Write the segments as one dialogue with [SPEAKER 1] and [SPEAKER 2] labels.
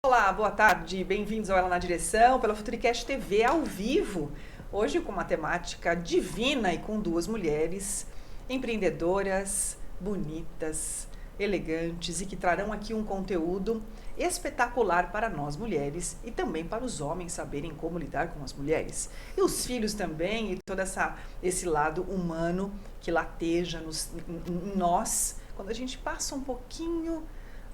[SPEAKER 1] Olá, boa tarde, bem-vindos ao Ela na Direção, pela Futuricast TV ao vivo. Hoje com uma temática divina e com duas mulheres empreendedoras, bonitas, elegantes e que trarão aqui um conteúdo espetacular para nós mulheres e também para os homens saberem como lidar com as mulheres. E os filhos também e todo esse lado humano que lateja em nós quando a gente passa um pouquinho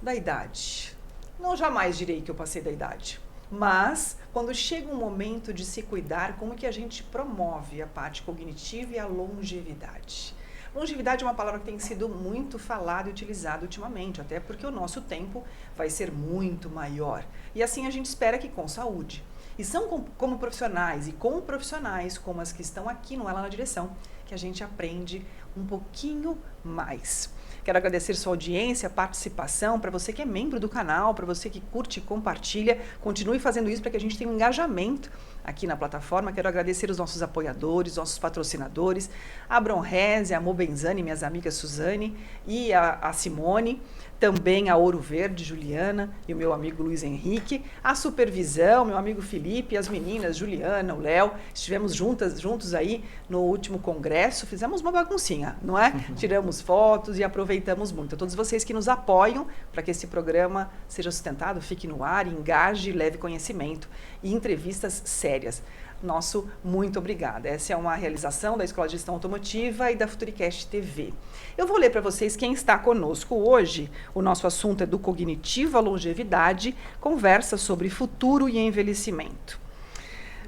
[SPEAKER 1] da idade. Não jamais direi que eu passei da idade, mas quando chega um momento de se cuidar, como que a gente promove a parte cognitiva e a longevidade? Longevidade é uma palavra que tem sido muito falada e utilizada ultimamente, até porque o nosso tempo vai ser muito maior. E assim a gente espera que com saúde. E são como profissionais e com profissionais como as que estão aqui no Ela na Direção, que a gente aprende um pouquinho mais. Quero agradecer sua audiência, participação, para você que é membro do canal, para você que curte e compartilha. Continue fazendo isso para que a gente tenha um engajamento aqui na plataforma. Quero agradecer os nossos apoiadores, nossos patrocinadores, a Bronrese, a Mobenzani, minhas amigas Suzane e a Simone, também a Ouro Verde, Juliana e o meu amigo Luiz Henrique, a Supervisão, meu amigo Felipe, as meninas Juliana, o Léo, estivemos juntos aí no último congresso, fizemos uma baguncinha, não é? Tiramos fotos e aproveitamos muito. A todos vocês que nos apoiam para que esse programa seja sustentado, fique no ar, engaje, leve conhecimento e entrevistas sérias. Nosso muito obrigada. Essa é uma realização da Escola de Gestão Automotiva e da Futuricast TV. Eu vou ler para vocês quem está conosco hoje. O nosso assunto é do cognitivo à longevidade, conversa sobre futuro e envelhecimento.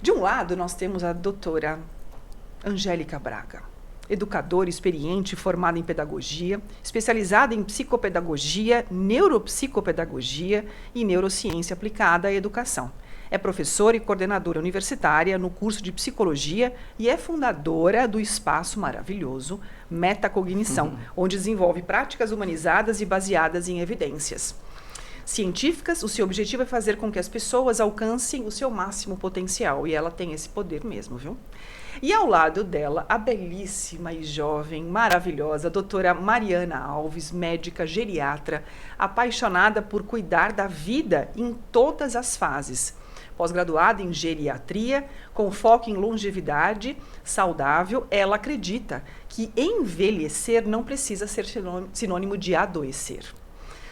[SPEAKER 1] De um lado, nós temos a doutora Angélica Braga, educadora experiente, formada em pedagogia, especializada em psicopedagogia, neuropsicopedagogia e neurociência aplicada à educação. É professora e coordenadora universitária no curso de psicologia e é fundadora do espaço maravilhoso Metacognição, onde desenvolve práticas humanizadas e baseadas em evidências científicas. O seu objetivo é fazer com que as pessoas alcancem o seu máximo potencial e ela tem esse poder mesmo, viu? E ao lado dela, a belíssima e jovem, maravilhosa doutora Mariana Alves, médica geriatra, apaixonada por cuidar da vida em todas as fases. Pós-graduada em geriatria, com foco em longevidade saudável, ela acredita que envelhecer não precisa ser sinônimo de adoecer.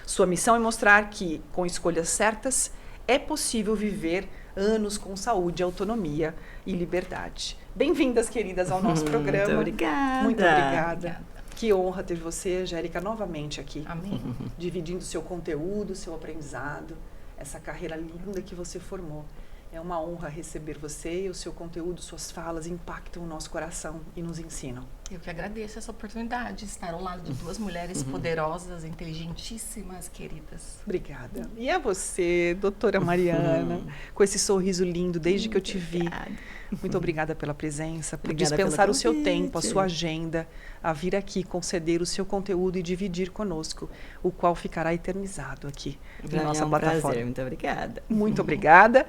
[SPEAKER 1] Sua missão é mostrar que, com escolhas certas, é possível viver anos com saúde, autonomia e liberdade. Bem-vindas, queridas, ao nosso programa.
[SPEAKER 2] Muito obrigada.
[SPEAKER 1] Muito obrigada. Que honra ter você, Angélica, novamente aqui.
[SPEAKER 2] Amém.
[SPEAKER 1] Dividindo seu conteúdo, seu aprendizado, essa carreira linda que você formou. É uma honra receber você e o seu conteúdo, suas falas impactam o nosso coração e nos ensinam.
[SPEAKER 2] Eu que agradeço essa oportunidade de estar ao lado de duas mulheres poderosas, inteligentíssimas, queridas.
[SPEAKER 1] Obrigada. E a você, doutora Mariana, com esse sorriso lindo desde que eu te vi. Muito obrigada pela presença, por dispensar o seu tempo, a sua agenda, a vir aqui conceder o seu conteúdo e dividir conosco, o qual ficará eternizado aqui na nossa plataforma.
[SPEAKER 2] Prazer, muito obrigada.
[SPEAKER 1] Muito obrigada.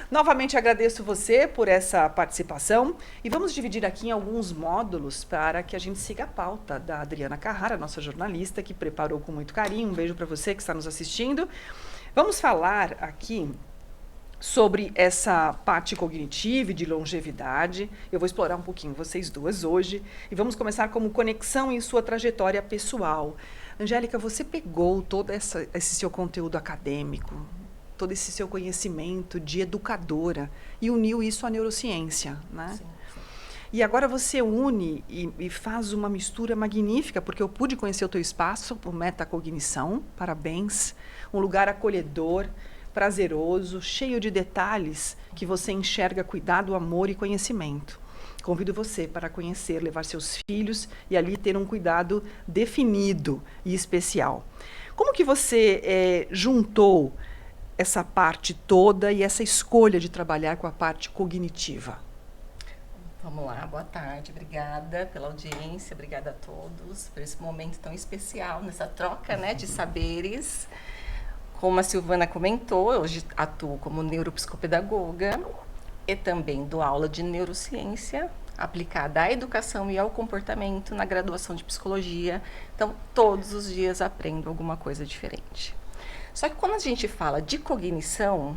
[SPEAKER 1] Novamente agradeço você por essa participação e vamos dividir aqui em alguns módulos para que a gente siga a pauta da Adriana Carrara, nossa jornalista, que preparou com muito carinho. Um beijo para você que está nos assistindo. Vamos falar aqui sobre essa parte cognitiva e de longevidade. Eu vou explorar um pouquinho vocês duas hoje e vamos começar como conexão em sua trajetória pessoal. Angélica, você pegou todo esse seu conteúdo acadêmico, todo esse seu conhecimento de educadora e uniu isso à neurociência, né?
[SPEAKER 2] Sim.
[SPEAKER 1] E agora você une e faz uma mistura magnífica, porque eu pude conhecer o teu espaço, o Metacognição, parabéns, um lugar acolhedor, prazeroso, cheio de detalhes que você enxerga cuidado, amor e conhecimento. Convido você para conhecer, levar seus filhos e ali ter um cuidado definido e especial. Como que você juntou essa parte toda e essa escolha de trabalhar com a parte cognitiva?
[SPEAKER 2] Vamos lá, boa tarde, obrigada pela audiência, obrigada a todos por esse momento tão especial, nessa troca, né, de saberes. Como a Silvana comentou, eu hoje atuo como neuropsicopedagoga e também dou aula de neurociência aplicada à educação e ao comportamento na graduação de psicologia. Então, todos os dias aprendo alguma coisa diferente. Só que quando a gente fala de cognição,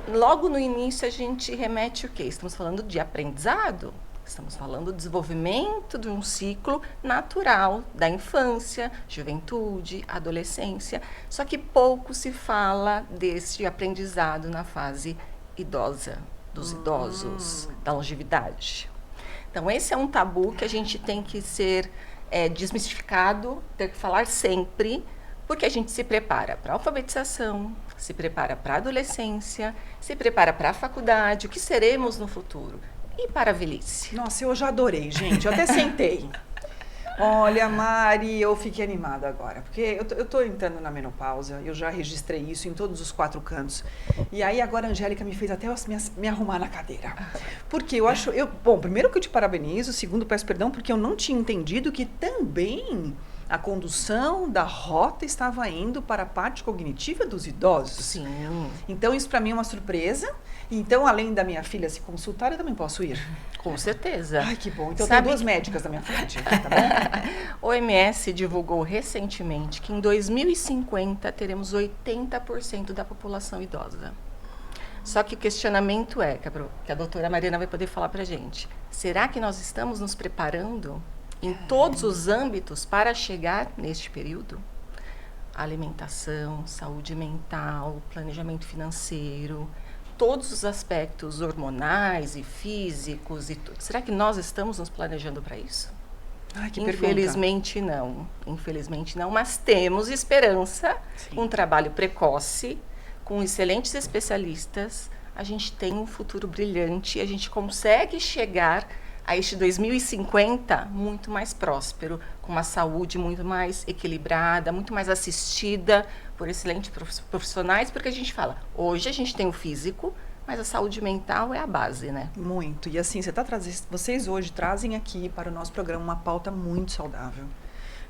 [SPEAKER 2] logo no início a gente remete o quê? Estamos falando de aprendizado, estamos falando do desenvolvimento de um ciclo natural da infância, juventude, adolescência. Só que pouco se fala desse aprendizado na fase idosa, dos idosos, da longevidade. Então, esse é um tabu que a gente tem que ser desmistificado, ter que falar sempre, porque a gente se prepara para a alfabetização, se prepara para a adolescência, se prepara para a faculdade, o que seremos no futuro, e para a velhice.
[SPEAKER 1] Nossa, eu já adorei, gente. Eu até sentei. Olha, Mari, eu fiquei animada agora, porque eu tô entrando na menopausa, eu já registrei isso em todos os 4 cantos. E aí agora a Angélica me fez até me arrumar na cadeira. Porque eu acho, bom, primeiro que eu te parabenizo, segundo peço perdão porque eu não tinha entendido que também a condução da rota estava indo para a parte cognitiva dos idosos.
[SPEAKER 2] Sim.
[SPEAKER 1] Então isso para mim é uma surpresa. Então, além da minha filha se consultar, eu também posso ir?
[SPEAKER 2] Com certeza.
[SPEAKER 1] Ai, que bom. Então, tem 2 médicas na minha frente, tá bom?
[SPEAKER 2] O OMS divulgou recentemente que em 2050 teremos 80% da população idosa. Só que o questionamento é, que a doutora Mariana vai poder falar pra gente, será que nós estamos nos preparando em todos os âmbitos para chegar neste período? Alimentação, saúde mental, planejamento financeiro, todos os aspectos hormonais e físicos e tudo. Será que nós estamos nos planejando para isso?
[SPEAKER 1] Ai, que
[SPEAKER 2] Infelizmente não. Infelizmente não, mas temos esperança.
[SPEAKER 1] Sim.
[SPEAKER 2] Um trabalho precoce, com excelentes especialistas. A gente tem um futuro brilhante e a gente consegue chegar a este 2050 muito mais próspero, com uma saúde muito mais equilibrada, muito mais assistida por excelentes profissionais, porque a gente fala, hoje a gente tem o físico, mas a saúde mental é a base, né?
[SPEAKER 1] Muito. E assim, vocês hoje trazem aqui para o nosso programa uma pauta muito saudável,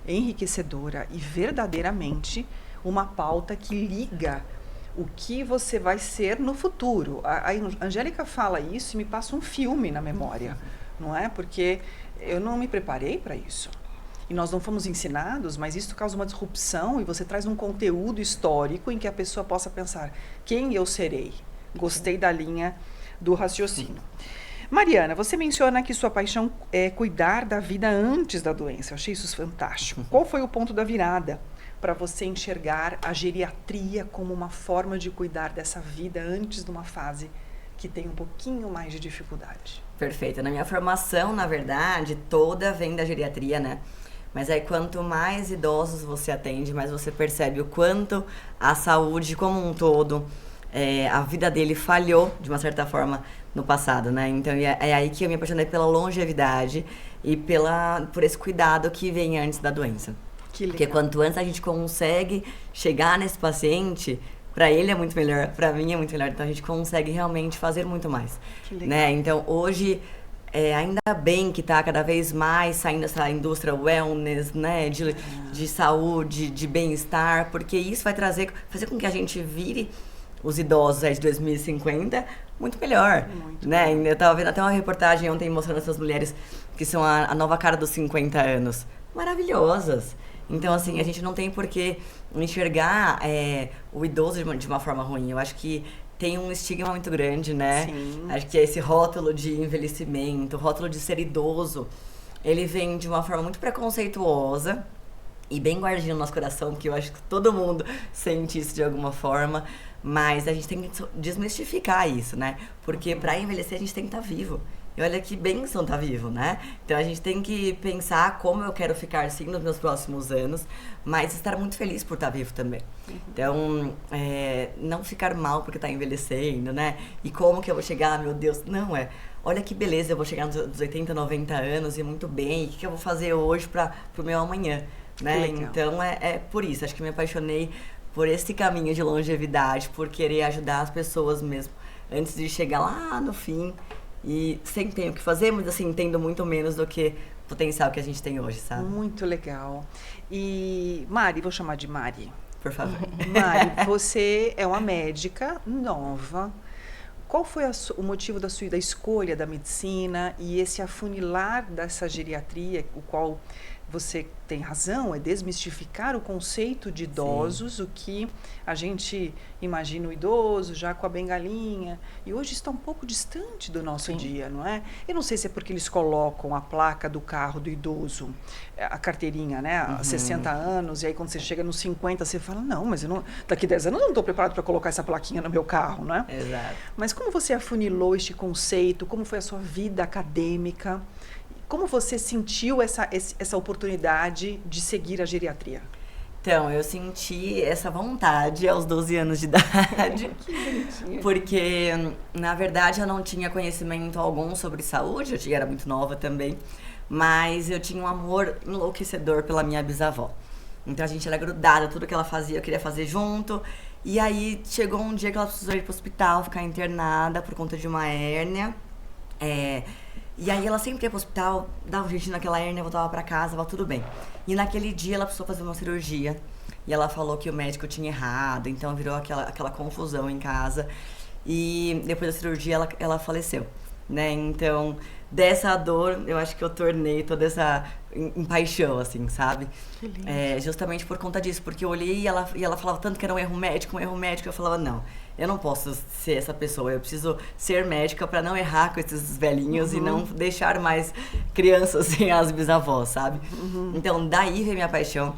[SPEAKER 1] enriquecedora e verdadeiramente uma pauta que liga o que você vai ser no futuro. A Angélica fala isso e me passa um filme na memória, não é? Porque eu não me preparei para isso. E nós não fomos ensinados, mas isso causa uma disrupção e você traz um conteúdo histórico em que a pessoa possa pensar, quem eu serei? Gostei da linha do raciocínio. Mariana, você menciona que sua paixão é cuidar da vida antes da doença. Eu achei isso fantástico. Qual foi o ponto da virada para você enxergar a geriatria como uma forma de cuidar dessa vida antes de uma fase que tem um pouquinho mais de dificuldade?
[SPEAKER 3] Perfeito. Na minha formação, na verdade, toda vem da geriatria, né? Mas aí quanto mais idosos você atende, mais você percebe o quanto a saúde como um todo, a vida dele falhou, de uma certa forma, no passado, né? Então é aí que eu me apaixonei pela longevidade e por esse cuidado que vem antes da doença.
[SPEAKER 1] Que legal.
[SPEAKER 3] Porque quanto antes a gente consegue chegar nesse paciente, para ele é muito melhor, para mim é muito melhor. Então a gente consegue realmente fazer muito mais.
[SPEAKER 1] Que legal.
[SPEAKER 3] Né? Então hoje, ainda bem que está cada vez mais saindo essa indústria wellness, né? De saúde, de bem-estar, porque isso vai fazer com que a gente vire os idosos de 2050 muito melhor.
[SPEAKER 1] Muito
[SPEAKER 3] né? Eu estava vendo até uma reportagem ontem mostrando essas mulheres que são a nova cara dos 50 anos. Maravilhosas. Então, assim, a gente não tem por que enxergar o idoso de uma forma ruim. Eu acho que tem um estigma muito grande, né?
[SPEAKER 1] Sim.
[SPEAKER 3] Acho que esse rótulo de envelhecimento, o rótulo de ser idoso, ele vem de uma forma muito preconceituosa e bem guardadinho no nosso coração, porque eu acho que todo mundo sente isso de alguma forma. Mas a gente tem que desmistificar isso, né? Porque para envelhecer a gente tem que estar vivo. E olha que bênção estar vivo, né? Então a gente tem que pensar como eu quero ficar sim nos meus próximos anos, mas estar muito feliz por estar vivo também. Então, não ficar mal porque está envelhecendo, né? E como que eu vou chegar, meu Deus, não olha que beleza, eu vou chegar nos 80, 90 anos e muito bem, o que eu vou fazer hoje para o meu amanhã, né? Então é por isso, acho que me apaixonei por esse caminho de longevidade, por querer ajudar as pessoas mesmo, antes de chegar lá no fim. E sempre tenho o que fazer, mas assim, entendo muito menos do que o potencial que a gente tem hoje, sabe?
[SPEAKER 1] Muito legal. E Mari, vou chamar de Mari.
[SPEAKER 3] Por favor.
[SPEAKER 1] Mari, você é uma médica nova. qual foi o motivo da escolha da medicina e esse afunilar dessa geriatria, o qual você tem razão, é desmistificar o conceito de idosos, o que a gente imagina o idoso já com a bengalinha, e hoje está um pouco distante do nosso dia, não é? Eu não sei se é porque eles colocam a placa do carro do idoso, a carteirinha, né, 60 anos, e aí quando você chega nos 50, você fala, não, mas eu não, daqui 10 anos eu não estou preparado para colocar essa plaquinha no meu carro, né?
[SPEAKER 3] Exato.
[SPEAKER 1] Mas como você afunilou este conceito, como foi a sua vida acadêmica? Como você sentiu essa oportunidade de seguir a geriatria?
[SPEAKER 3] Então, eu senti essa vontade aos 12 anos de idade.
[SPEAKER 1] Que bonitinho.
[SPEAKER 3] Porque, na verdade, eu não tinha conhecimento algum sobre saúde, eu era muito nova também, mas eu tinha um amor enlouquecedor pela minha bisavó. Então, a gente era grudada, tudo que ela fazia eu queria fazer junto. E aí, chegou um dia que ela precisou ir para o hospital, ficar internada por conta de uma hérnia. E aí ela sempre ia pro hospital, dava um jeitinho naquela hérnia, voltava pra casa, tava tudo bem. E naquele dia ela precisou fazer uma cirurgia e ela falou que o médico tinha errado, então virou aquela confusão em casa. E depois da cirurgia ela faleceu, né? Então, dessa dor, eu acho que eu tornei toda essa em paixão, assim, sabe?
[SPEAKER 1] Que lindo.
[SPEAKER 3] Justamente por conta disso, porque eu olhei e ela falava tanto que era um erro médico, eu falava, não, eu não posso ser essa pessoa, eu preciso ser médica para não errar com esses velhinhos e não deixar mais crianças sem as bisavós, sabe? Então, daí veio minha paixão.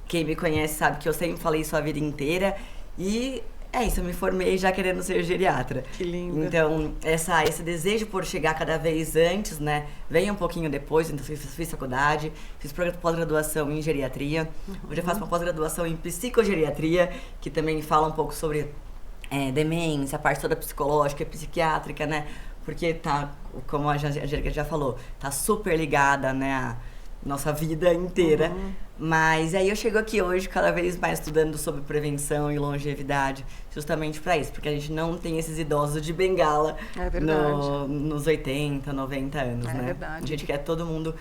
[SPEAKER 3] Quem me conhece sabe que eu sempre falei isso a vida inteira e é isso, eu me formei já querendo ser geriatra.
[SPEAKER 1] Que lindo.
[SPEAKER 3] Então, esse desejo por chegar cada vez antes, né, veio um pouquinho depois, então fiz faculdade, fiz pós-graduação em geriatria, hoje eu faço uma pós-graduação em psicogeriatria, que também fala um pouco sobre demência, a parte toda psicológica e psiquiátrica, né, porque tá, como a Angélica já falou, tá super ligada, né, a nossa vida inteira. Mas aí eu chego aqui hoje cada vez mais estudando sobre prevenção e longevidade, justamente para isso, porque a gente não tem esses idosos de bengala nos 80, 90 anos, né?
[SPEAKER 1] É verdade.
[SPEAKER 3] A gente quer todo mundo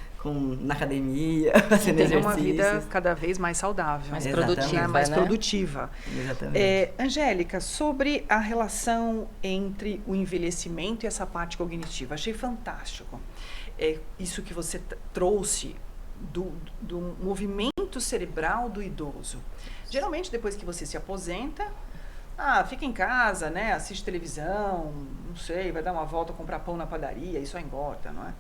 [SPEAKER 3] na academia, fazendo exercícios.
[SPEAKER 1] Uma vida cada vez mais saudável.
[SPEAKER 2] Mais
[SPEAKER 3] produtiva,
[SPEAKER 1] né? Mais
[SPEAKER 2] né?
[SPEAKER 1] produtiva.
[SPEAKER 3] Exatamente.
[SPEAKER 1] Angélica, sobre a relação entre o envelhecimento e essa parte cognitiva, achei fantástico. Isso que você trouxe do movimento cerebral do idoso. Geralmente, depois que você se aposenta, fica em casa, né? Assiste televisão, não sei, vai dar uma volta, comprar pão na padaria, isso engorda, não é?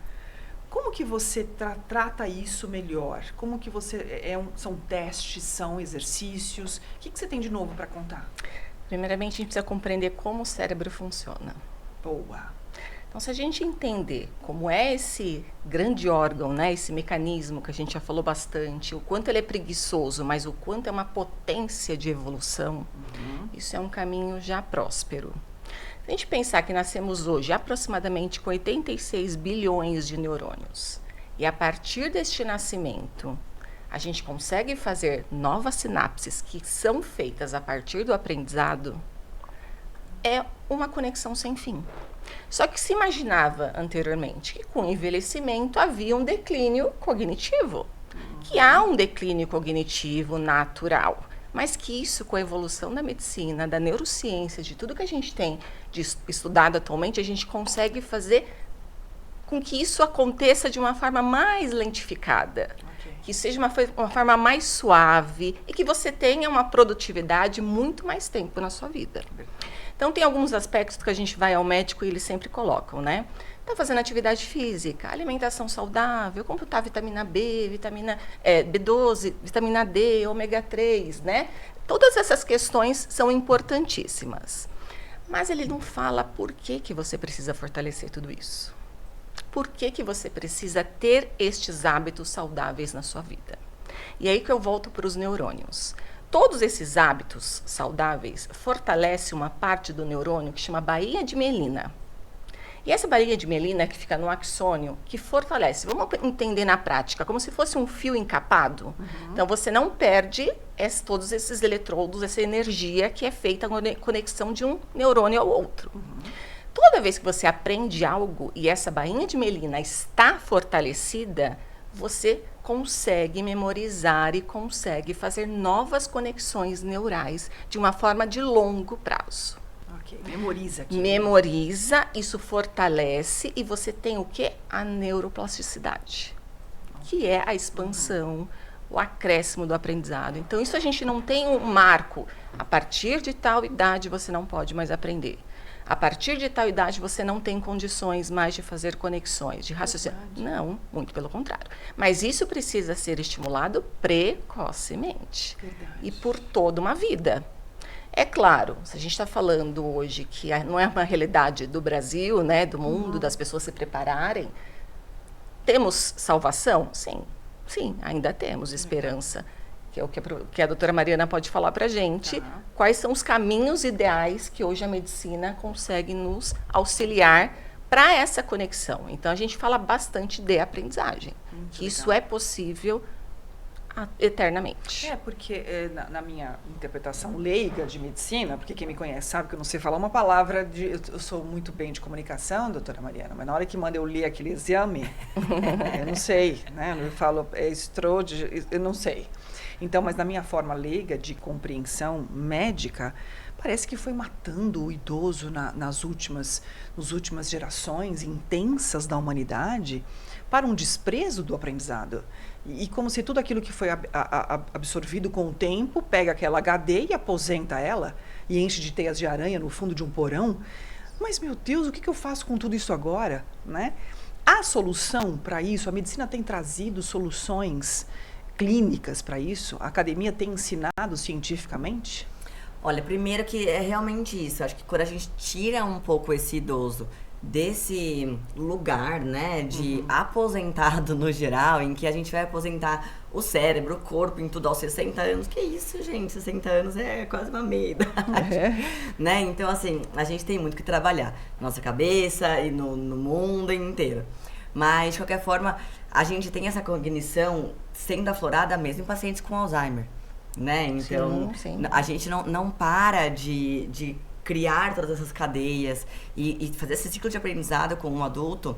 [SPEAKER 1] Como que você trata isso melhor? Como que você... são testes, são exercícios? O que você tem de novo para contar?
[SPEAKER 2] Primeiramente, a gente precisa compreender como o cérebro funciona.
[SPEAKER 1] Boa.
[SPEAKER 2] Então, se a gente entender como é esse grande órgão, né, esse mecanismo que a gente já falou bastante, o quanto ele é preguiçoso, mas o quanto é uma potência de evolução, isso é um caminho já próspero. Se a gente pensar que nascemos hoje aproximadamente com 86 bilhões de neurônios, e a partir deste nascimento, a gente consegue fazer novas sinapses que são feitas a partir do aprendizado, é uma conexão sem fim. Só que se imaginava anteriormente que com o envelhecimento havia um declínio cognitivo, que há um declínio cognitivo natural, mas que isso com a evolução da medicina, da neurociência, de tudo que a gente tem estudado atualmente, a gente consegue fazer com que isso aconteça de uma forma mais lentificada, que seja uma forma mais suave e que você tenha uma produtividade muito mais tempo na sua vida. Então, tem alguns aspectos que a gente vai ao médico e eles sempre colocam, né? Tá fazendo atividade física, alimentação saudável, computar vitamina B, vitamina B12, vitamina D, ômega 3, né? Todas essas questões são importantíssimas. Mas ele não fala por que você precisa fortalecer tudo isso. Por que você precisa ter estes hábitos saudáveis na sua vida? E aí que eu volto para os neurônios. Todos esses hábitos saudáveis fortalecem uma parte do neurônio que chama baía de mielina. E essa baía de mielina que fica no axônio, que fortalece, vamos entender na prática, como se fosse um fio encapado. Então, você não perde todos esses eletrodos, essa energia que é feita na conexão de um neurônio ao outro. Toda vez que você aprende algo e essa bainha de mielina está fortalecida, você consegue memorizar e consegue fazer novas conexões neurais de uma forma de longo prazo.
[SPEAKER 1] Ok, memoriza aqui.
[SPEAKER 2] Memoriza, isso fortalece e você tem o quê? A neuroplasticidade, que é a expansão, o acréscimo do aprendizado. Então, isso a gente não tem um marco. A partir de tal idade você não pode mais aprender. A partir de tal idade você não tem condições mais de fazer conexões, de raciocínio. Não, muito pelo contrário. Mas isso precisa ser estimulado precocemente.
[SPEAKER 1] Verdade.
[SPEAKER 2] E por toda uma vida. É claro, se a gente está falando hoje que não é uma realidade do Brasil, né, do mundo, das pessoas se prepararem, temos salvação? Sim, sim, ainda temos esperança. Que é o que a doutora Mariana pode falar para a gente.
[SPEAKER 1] Tá.
[SPEAKER 2] Quais são os caminhos ideais que hoje a medicina consegue nos auxiliar para essa conexão. Então, a gente fala bastante de aprendizagem.
[SPEAKER 1] Muito
[SPEAKER 2] Que isso
[SPEAKER 1] legal.
[SPEAKER 2] é possível eternamente.
[SPEAKER 1] Porque na minha interpretação leiga de medicina, porque quem me conhece sabe que eu não sei falar uma palavra, eu sou muito bem de comunicação, doutora Mariana, mas na hora que manda eu ler aquele exame, eu não sei, né? Eu falo, eu não sei. Então, mas na minha forma leiga de compreensão médica, parece que foi matando o idoso nas últimas gerações intensas da humanidade para um desprezo do aprendizado. E como se tudo aquilo que foi absorvido com o tempo, pega aquela HD e aposenta ela e enche de teias de aranha no fundo de um porão. Mas, meu Deus, o que eu faço com tudo isso agora? Né? A solução para isso, a medicina tem trazido soluções clínicas para isso? A academia tem ensinado cientificamente?
[SPEAKER 3] Olha, primeiro que é realmente isso. Acho que quando a gente tira um pouco esse idoso desse lugar, né, de aposentado no geral, em que a gente vai aposentar o cérebro, o corpo, em tudo aos 60 anos. Que isso, gente? 60 anos é quase uma meia idade. Né? Então, assim, a gente tem muito que trabalhar na nossa cabeça e no mundo inteiro. Mas, de qualquer forma, a gente tem essa cognição sendo aflorada mesmo em pacientes com Alzheimer, né? Então,
[SPEAKER 2] sim.
[SPEAKER 3] A gente não para de criar todas essas cadeias e fazer esse ciclo de aprendizado com um adulto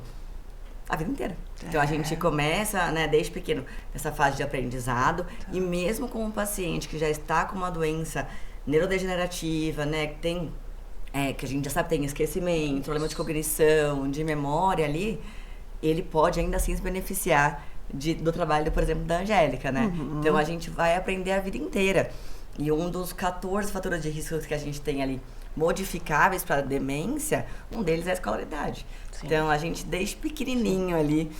[SPEAKER 3] a vida inteira. Então, a gente começa, né, desde pequeno, nessa fase de aprendizado, e mesmo com um paciente que já está com uma doença neurodegenerativa, né, que tem, que a gente já sabe, tem esquecimento, problema de cognição, de memória ali, ele pode ainda assim se beneficiar do trabalho, por exemplo, da Angélica, né? Então, a gente vai aprender a vida inteira. E um dos 14 fatores de risco que a gente tem ali modificáveis para a demência, um deles é a escolaridade. Sim. Então, a gente, desde pequenininho ali,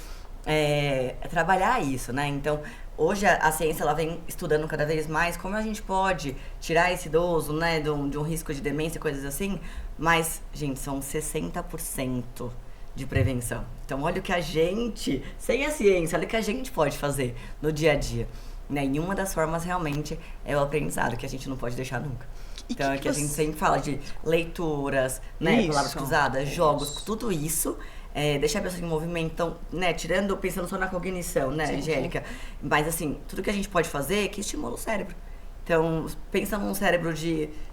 [SPEAKER 3] trabalhar isso, né? Então, hoje a ciência ela vem estudando cada vez mais como a gente pode tirar esse idoso, né, de um risco de demência, coisas assim. Mas, gente, são 60% de prevenção. Então, olha o que a gente, sem a ciência, olha o que a gente pode fazer no dia a dia. Né? E uma das formas realmente é o aprendizado, que a gente não pode deixar nunca. Então, é que a gente sempre fala de leituras, né, palavras cruzadas, jogos, tudo isso, deixar a pessoa em movimento. Então, né, pensando só na cognição, né, Angélica? Mas, assim, tudo que a gente pode fazer é que estimula o cérebro. Então, pensa num cérebro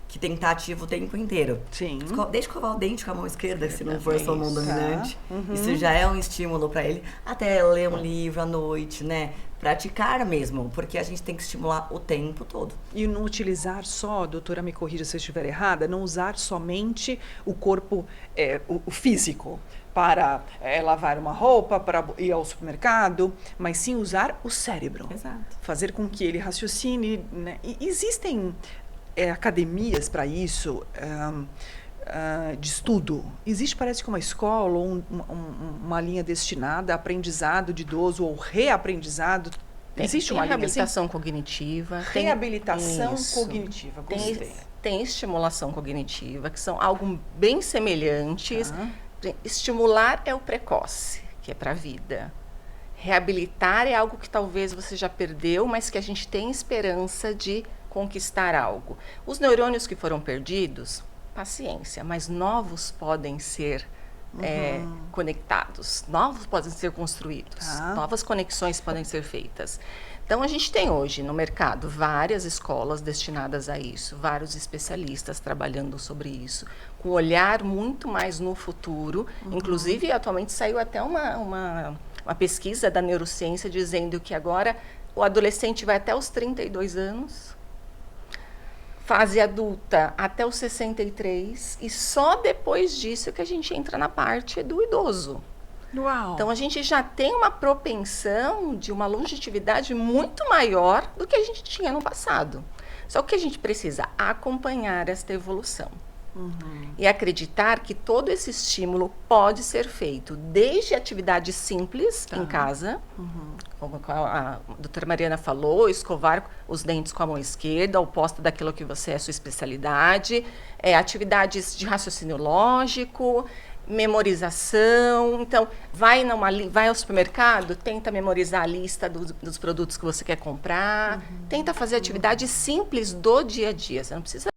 [SPEAKER 3] que tem que estar ativo o tempo inteiro.
[SPEAKER 1] Sim.
[SPEAKER 3] Deixa escovar o dente com a mão esquerda, se não for a sua mão dominante. Isso já é um estímulo para ele. Até ler um livro à noite, né? Praticar mesmo, porque a gente tem que estimular o tempo todo.
[SPEAKER 1] E não utilizar só, doutora, me corrija se eu estiver errada, não usar somente o corpo, o físico, para lavar uma roupa, para ir ao supermercado, mas sim usar o cérebro.
[SPEAKER 3] Exato.
[SPEAKER 1] Fazer com que ele raciocine. Né? E existem academias para isso, de estudo. Existe, parece que uma escola ou uma linha destinada a aprendizado de idoso ou reaprendizado. Existe uma linha
[SPEAKER 2] reabilitação cognitiva.
[SPEAKER 1] Reabilitação cognitiva, gostei.
[SPEAKER 2] Tem estimulação cognitiva, que são algo bem semelhantes. Estimular é o precoce, que é para a vida. Reabilitar é algo que talvez você já perdeu, mas que a gente tem esperança de conquistar algo. Os neurônios que foram perdidos, paciência, mas novos podem ser conectados, novos podem ser construídos, novas conexões podem ser feitas. Então, a gente tem hoje no mercado várias escolas destinadas a isso, vários especialistas trabalhando sobre isso, com um olhar muito mais no futuro. Inclusive, atualmente saiu até uma pesquisa da neurociência dizendo que agora o adolescente vai até os 32 anos fase adulta até os 63 e só depois disso que a gente entra na parte do idoso.
[SPEAKER 1] Uau!
[SPEAKER 2] Então, a gente já tem uma propensão de uma longevidade muito maior do que a gente tinha no passado. Só que a gente precisa acompanhar esta evolução. E acreditar que todo esse estímulo pode ser feito desde atividades simples em casa, como a doutora Mariana falou, escovar os dentes com a mão esquerda, oposta daquilo que você é sua especialidade, atividades de raciocínio lógico, memorização. Então, vai ao supermercado, tenta memorizar a lista dos produtos que você quer comprar, tenta fazer atividades simples do dia a dia. Você não precisa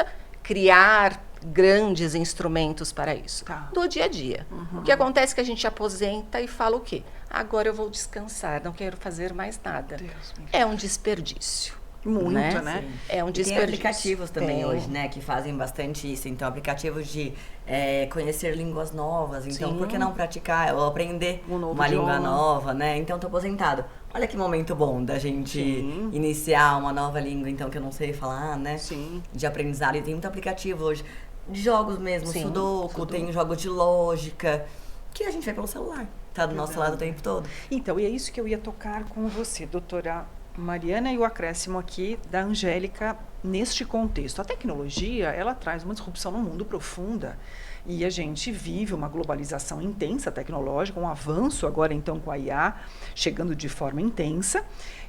[SPEAKER 2] criar grandes instrumentos para isso. Do dia a dia. O que acontece é que a gente aposenta e fala o quê? Agora eu vou descansar, não quero fazer mais nada. É um desperdício.
[SPEAKER 1] Muito, né?
[SPEAKER 2] É um desperdício.
[SPEAKER 3] Tem aplicativos também hoje, né, que fazem bastante isso. Então, aplicativos de conhecer línguas novas. Então, por que não praticar ou aprender uma língua nova, né? Então, tô aposentado. Olha que momento bom da gente iniciar uma nova língua, então, que eu não sei falar, né?
[SPEAKER 1] Sim.
[SPEAKER 3] De aprendizado. E tem muito aplicativo hoje de jogos mesmo, Sudoku, tem jogos de lógica, que a gente vai pelo celular. Tá do nosso lado o tempo todo.
[SPEAKER 1] Então, e é isso que eu ia tocar com você, doutora Mariana, e o acréscimo aqui da Angélica neste contexto. A tecnologia, ela traz uma disrupção no mundo profunda e a gente vive uma globalização intensa tecnológica, um avanço agora então com a IA chegando de forma intensa.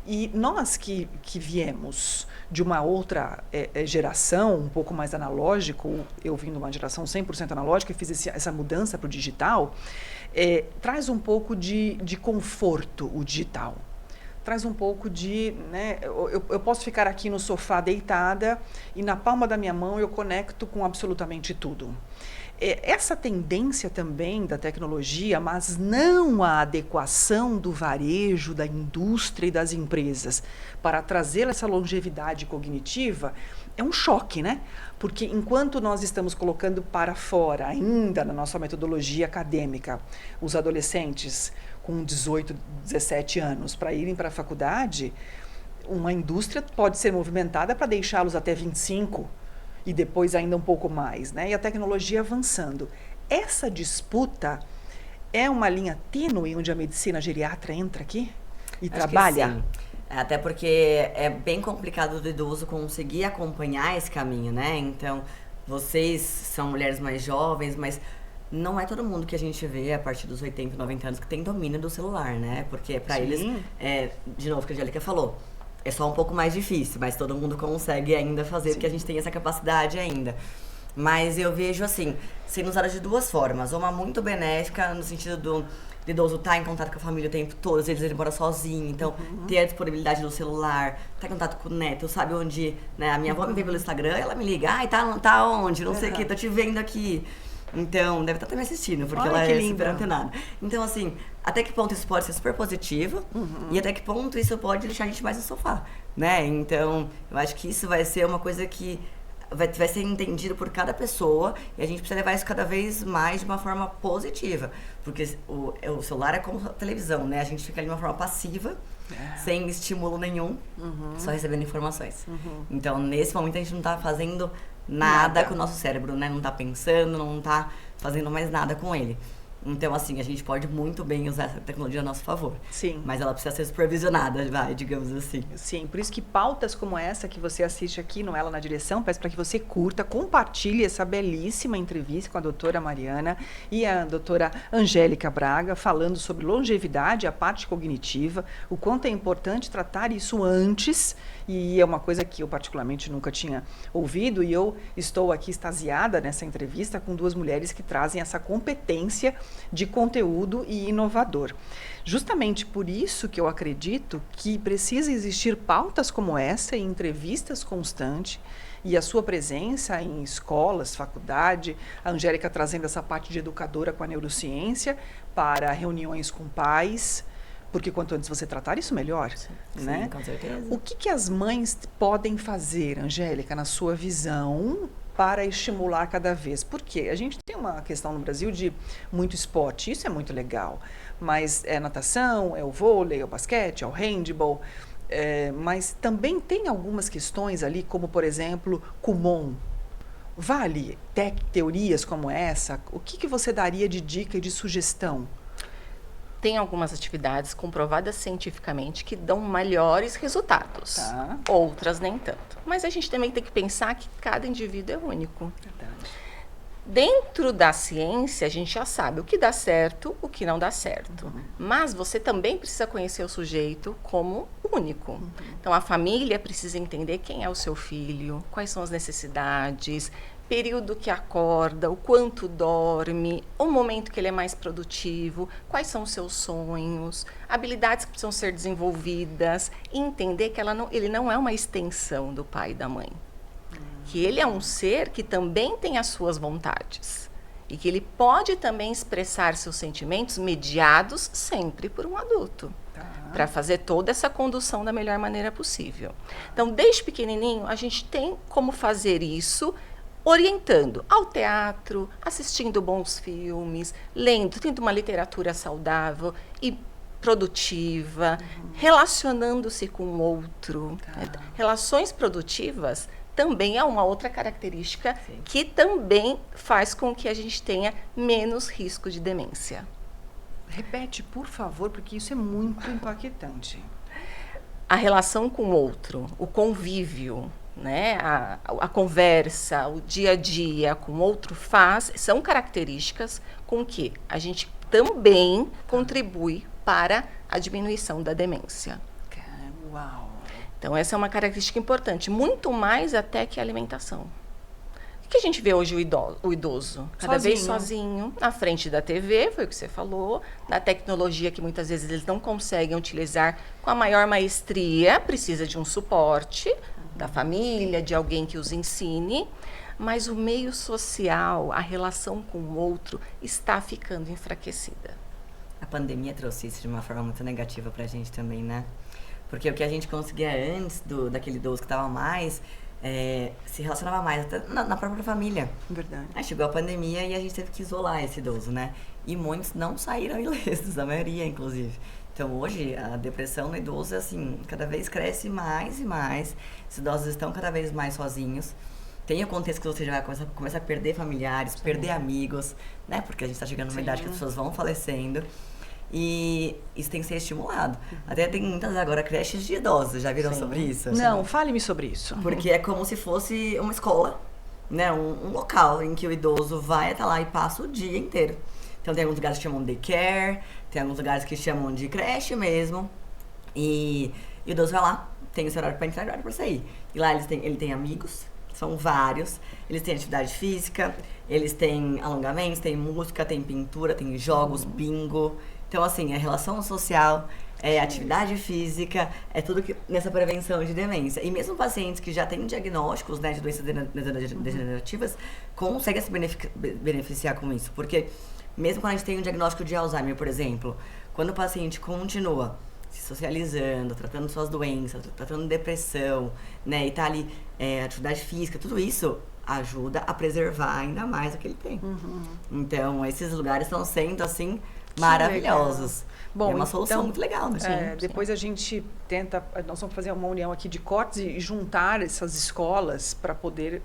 [SPEAKER 1] E nós que viemos de uma outra geração, um pouco mais analógico, eu vim de uma geração 100% analógica e fiz essa mudança para o digital, traz um pouco de conforto o digital. Traz um pouco de, né, eu posso ficar aqui no sofá deitada e na palma da minha mão eu conecto com absolutamente tudo. Essa tendência também da tecnologia, mas não a adequação do varejo, da indústria e das empresas para trazer essa longevidade cognitiva, é um choque, né? Porque enquanto nós estamos colocando para fora, ainda na nossa metodologia acadêmica, os adolescentes com 18, 17 anos para irem para a faculdade, uma indústria pode ser movimentada para deixá-los até 25 e depois ainda um pouco mais, né? E a tecnologia avançando. Essa disputa é uma linha tênue onde a medicina geriatra entra aqui e
[SPEAKER 3] Acho
[SPEAKER 1] trabalha?
[SPEAKER 3] que sim. Até porque é bem complicado do idoso conseguir acompanhar esse caminho, né? Então, vocês são mulheres mais jovens, mas não é todo mundo que a gente vê a partir dos 80, 90 anos que tem domínio do celular, né? Porque para eles, de novo, o que a Angélica falou, é só um pouco mais difícil, mas todo mundo consegue ainda fazer, porque a gente tem essa capacidade ainda. Mas eu vejo assim, sendo usada de duas formas. Uma muito benéfica, no sentido do idoso estar em contato com a família o tempo todo, às vezes ele mora sozinho, então ter a disponibilidade do celular, estar em contato com o neto, sabe onde, né? A minha avó me vê pelo Instagram, ela me liga, ai, tá onde? Não sei o que, tô te vendo aqui. Então, deve estar até me assistindo, porque ela é super antenada. Então, assim, até que ponto isso pode ser super positivo e até que ponto isso pode deixar a gente mais no sofá, né? Então, eu acho que isso vai ser uma coisa que vai ser entendido por cada pessoa e a gente precisa levar isso cada vez mais de uma forma positiva. Porque o celular é como a televisão, né? A gente fica ali de uma forma passiva, sem estímulo nenhum, só recebendo informações. Então, nesse momento, a gente não tá fazendo nada com o nosso cérebro, né? Não tá pensando, não tá fazendo mais nada com ele. Então, assim, a gente pode muito bem usar essa tecnologia a nosso favor.
[SPEAKER 1] Sim.
[SPEAKER 3] Mas ela precisa ser supervisionada, digamos assim.
[SPEAKER 1] Sim, por isso que pautas como essa que você assiste aqui no Ela na Direção, peço para que você curta, compartilhe essa belíssima entrevista com a doutora Mariana e a doutora Angélica Braga, falando sobre longevidade, a parte cognitiva, o quanto é importante tratar isso antes, e é uma coisa que eu particularmente nunca tinha ouvido, e eu estou aqui extasiada nessa entrevista com duas mulheres que trazem essa competência de conteúdo e inovador. Justamente por isso que eu acredito que precisa existir pautas como essa e entrevistas constantes e a sua presença em escolas, faculdade, a Angélica trazendo essa parte de educadora com a neurociência para reuniões com pais, porque quanto antes você tratar isso, melhor. Né?
[SPEAKER 3] Sim, com certeza.
[SPEAKER 1] O que as mães podem fazer, Angélica, na sua visão, para estimular cada vez? Porque a gente tem uma questão no Brasil de muito esporte, isso é muito legal, mas é natação, é o vôlei, é o basquete, é o handball. Mas também tem algumas questões ali, como, por exemplo, Kumon. Vale teorias como essa? O que você daria de dica e de sugestão?
[SPEAKER 2] Tem algumas atividades comprovadas cientificamente que dão melhores resultados.
[SPEAKER 1] Tá.
[SPEAKER 2] Outras nem tanto. Mas a gente também tem que pensar que cada indivíduo é único.
[SPEAKER 1] Verdade.
[SPEAKER 2] Dentro da ciência, a gente já sabe o que dá certo, o que não dá certo. Mas você também precisa conhecer o sujeito como único. Então, a família precisa entender quem é o seu filho, quais são as necessidades, período que acorda, o quanto dorme, o momento que ele é mais produtivo, quais são os seus sonhos, habilidades que precisam ser desenvolvidas, e entender que ele não é uma extensão do pai e da mãe. Que ele é um ser que também tem as suas vontades e que ele pode também expressar seus sentimentos mediados sempre por um adulto, para fazer toda essa condução da melhor maneira possível. Então, desde pequenininho, a gente tem como fazer isso orientando ao teatro, assistindo bons filmes, lendo, tendo uma literatura saudável e produtiva, relacionando-se com o outro. Relações produtivas também é uma outra característica que também faz com que a gente tenha menos risco de demência.
[SPEAKER 1] Repete, por favor, porque isso é muito impactante.
[SPEAKER 2] A relação com o outro, o convívio, né? A conversa, o dia a dia com o outro são características com que a gente também contribui para a diminuição da demência.
[SPEAKER 1] Uau!
[SPEAKER 2] Então, essa é uma característica importante, muito mais até que a alimentação. O que a gente vê hoje o idoso? Cada vez sozinho, na frente da TV, foi o que você falou, na tecnologia que muitas vezes eles não conseguem utilizar com a maior maestria, precisa de um suporte da família, de alguém que os ensine, mas o meio social, a relação com o outro, está ficando enfraquecida.
[SPEAKER 3] A pandemia trouxe isso de uma forma muito negativa pra gente também, né? Porque o que a gente conseguia antes daquele idoso que estava mais, se relacionava mais até na própria família.
[SPEAKER 1] Verdade.
[SPEAKER 3] Aí chegou a pandemia e a gente teve que isolar esse idoso, né? E muitos não saíram ilesos, a maioria, inclusive. Então, hoje, a depressão no idoso, assim, cada vez cresce mais e mais. Os idosos estão cada vez mais sozinhos. Tem o contexto que você já vai começar a perder familiares, perder amigos, né? Porque a gente está chegando numa idade que as pessoas vão falecendo. E isso tem que ser estimulado. Até tem muitas agora creches de idosos, já viram sobre isso?
[SPEAKER 1] Não, fale-me sobre isso.
[SPEAKER 3] Porque é como se fosse uma escola, né? Um local em que o idoso vai até lá e passa o dia inteiro. Então tem alguns lugares que chamam de care, tem alguns lugares que chamam de creche mesmo. E o idoso vai lá, tem esse horário para entrar e horário para sair. E lá ele tem amigos, são vários, eles têm atividade física, eles têm alongamentos, tem música, tem pintura, tem jogos, bingo. Então, assim, é relação social, é atividade física, é tudo que, nessa prevenção de demência. E mesmo pacientes que já têm diagnósticos, né, de doenças degenerativas, conseguem se beneficiar com isso. Porque mesmo quando a gente tem um diagnóstico de Alzheimer, por exemplo, quando o paciente continua se socializando, tratando suas doenças, tratando depressão, né, e tá ali, atividade física, tudo isso ajuda a preservar ainda mais o que ele tem. Então, esses lugares estão sendo, assim, maravilhosos. Bom, é uma solução muito legal, né?
[SPEAKER 1] Depois a gente tenta, nós vamos fazer uma união aqui de cortes e juntar essas escolas para poder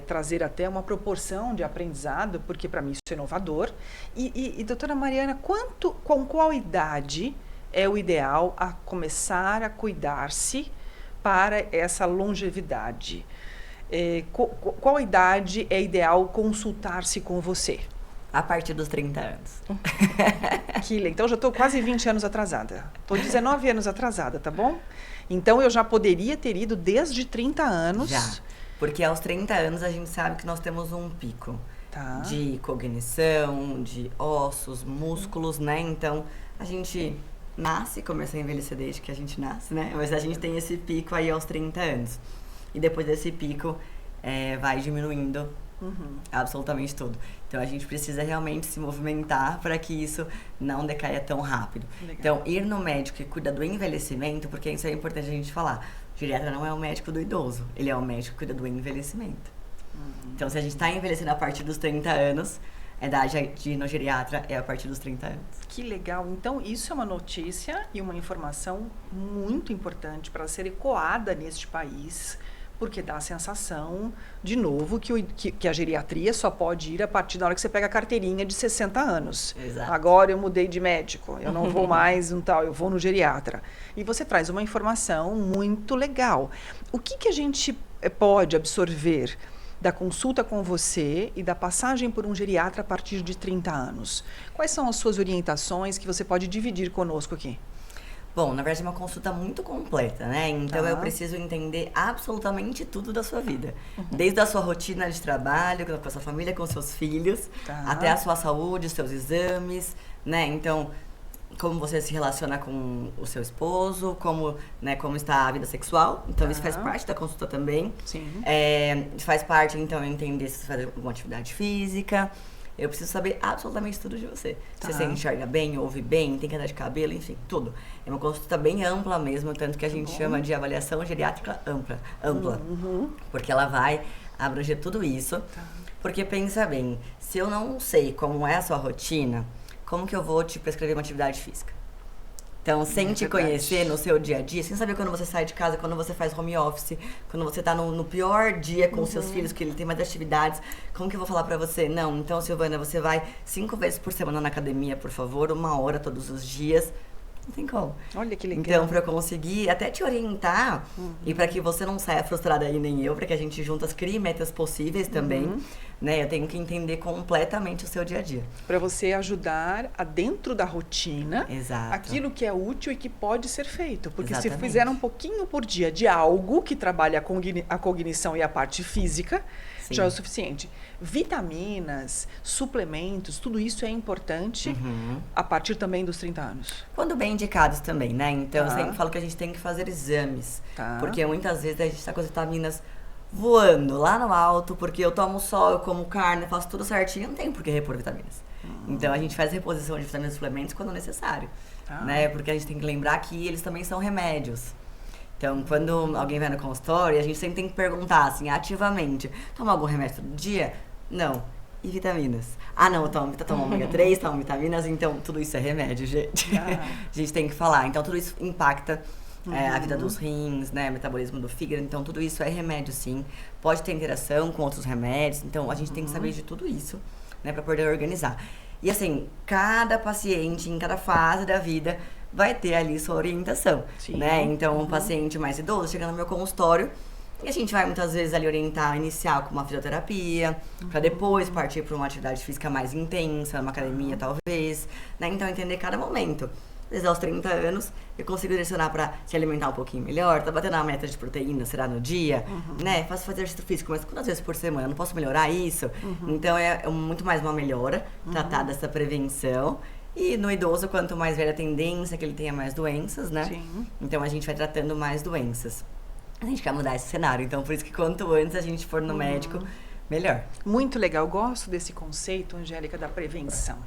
[SPEAKER 1] trazer até uma proporção de aprendizado, porque para mim isso é inovador. E doutora Mariana, com qual idade é o ideal a começar a cuidar-se para essa longevidade? Qual idade é ideal consultar-se com você?
[SPEAKER 3] A partir dos 30 anos.
[SPEAKER 1] Então, eu já estou quase 20 anos atrasada. Estou 19 anos atrasada, tá bom? Então, eu já poderia ter ido desde 30 anos.
[SPEAKER 3] Já, porque aos 30 anos a gente sabe que nós temos um pico de cognição, de ossos, músculos, né? Então, a gente nasce, começa a envelhecer desde que a gente nasce, né? Mas a gente tem esse pico aí aos 30 anos. E depois desse pico, vai diminuindo absolutamente tudo. Então, a gente precisa realmente se movimentar para que isso não decaia tão rápido. Legal. Então, ir no médico que cuida do envelhecimento, porque isso é importante a gente falar. O geriatra não é o médico do idoso, ele é o médico que cuida do envelhecimento. Então, se a gente está envelhecendo a partir dos 30 anos, a idade de ir no geriatra é a partir dos 30 anos.
[SPEAKER 1] Que legal. Então, isso é uma notícia e uma informação muito importante para ser ecoada neste país, porque dá a sensação, de novo, que a geriatria só pode ir a partir da hora que você pega a carteirinha de 60 anos.
[SPEAKER 3] Exato.
[SPEAKER 1] Agora eu mudei de médico, eu não vou mais eu vou no geriatra. E você traz uma informação muito legal. O que a gente pode absorver da consulta com você e da passagem por um geriatra a partir de 30 anos? Quais são as suas orientações que você pode dividir conosco aqui?
[SPEAKER 3] Bom, na verdade é uma consulta muito completa, né? Então eu preciso entender absolutamente tudo da sua vida. Desde a sua rotina de trabalho, com a sua família, com os seus filhos, até a sua saúde, os seus exames, né? Então, como você se relaciona com o seu esposo, como está a vida sexual. Então, isso faz parte da consulta também.
[SPEAKER 1] Sim.
[SPEAKER 3] Faz parte, então, eu entender se você faz alguma atividade física. Eu preciso saber absolutamente tudo de você. Se você enxerga bem, ouve bem, tem queda de cabelo, enfim, tudo. É uma consulta bem ampla mesmo, tanto que a gente chama de avaliação geriátrica ampla. Porque ela vai abranger tudo isso. Porque pensa bem, se eu não sei como é a sua rotina, como que eu vou te prescrever uma atividade física? Então, sem te conhecer no seu dia a dia, sem saber quando você sai de casa, quando você faz home office, quando você tá no pior dia com os seus filhos, que ele tem mais atividades, como que eu vou falar pra você? Não, então, Silvana, você vai 5 vezes por semana na academia, por favor, 1 hora todos os dias. Não tem como.
[SPEAKER 1] Olha que legal.
[SPEAKER 3] Então, pra eu conseguir até te orientar, e pra que você não saia frustrada aí, nem eu, pra que a gente juntas crie metas possíveis também, né? Eu tenho que entender completamente o seu dia a dia.
[SPEAKER 1] Para você ajudar a dentro da rotina,
[SPEAKER 3] Exato.
[SPEAKER 1] aquilo que é útil e que pode ser feito. Porque
[SPEAKER 3] Exatamente.
[SPEAKER 1] se fizer um pouquinho por dia de algo que trabalha a cognição e a parte física,
[SPEAKER 3] Sim.
[SPEAKER 1] já é o suficiente. Vitaminas, suplementos, tudo isso é importante a partir também dos 30 anos.
[SPEAKER 3] Quando bem indicados também, né? Então, eu sempre falo que a gente tem que fazer exames. Porque muitas vezes a gente tá com as vitaminas voando lá no alto, porque eu tomo sol, eu como carne, eu faço tudo certinho, não tem por que repor vitaminas. Então, a gente faz reposição de vitaminas e suplementos quando necessário, né? Porque a gente tem que lembrar que eles também são remédios. Então, quando alguém vai no consultório, a gente sempre tem que perguntar, assim, ativamente, toma algum remédio todo dia? Não. E vitaminas? Ah, não, eu tomo ômega 3, tomo vitaminas, então tudo isso é remédio, gente. A gente tem que falar. Então, tudo isso impacta a vida dos rins, né, metabolismo do fígado, então tudo isso é remédio, sim. Pode ter interação com outros remédios, então a gente tem que saber de tudo isso, né, para poder organizar. E assim, cada paciente, em cada fase da vida, vai ter ali sua orientação, né? Então, um paciente mais idoso chega no meu consultório e a gente vai muitas vezes ali orientar, iniciar com uma fisioterapia, para depois partir para uma atividade física mais intensa, uma academia talvez, né? Então, entender cada momento. Desde aos 30 anos, eu consigo direcionar para se alimentar um pouquinho melhor, tá batendo a meta de proteína, será no dia, né? Faço fazer exercício físico, mas quantas vezes por semana? Não posso melhorar isso? Então, é muito mais uma melhora, tratar dessa prevenção. E no idoso, quanto mais velha a tendência, que ele tenha mais doenças, né?
[SPEAKER 1] Sim.
[SPEAKER 3] Então, a gente vai tratando mais doenças. A gente quer mudar esse cenário, então por isso que quanto antes a gente for no médico, melhor.
[SPEAKER 1] Muito legal, eu gosto desse conceito, Angélica, da prevenção.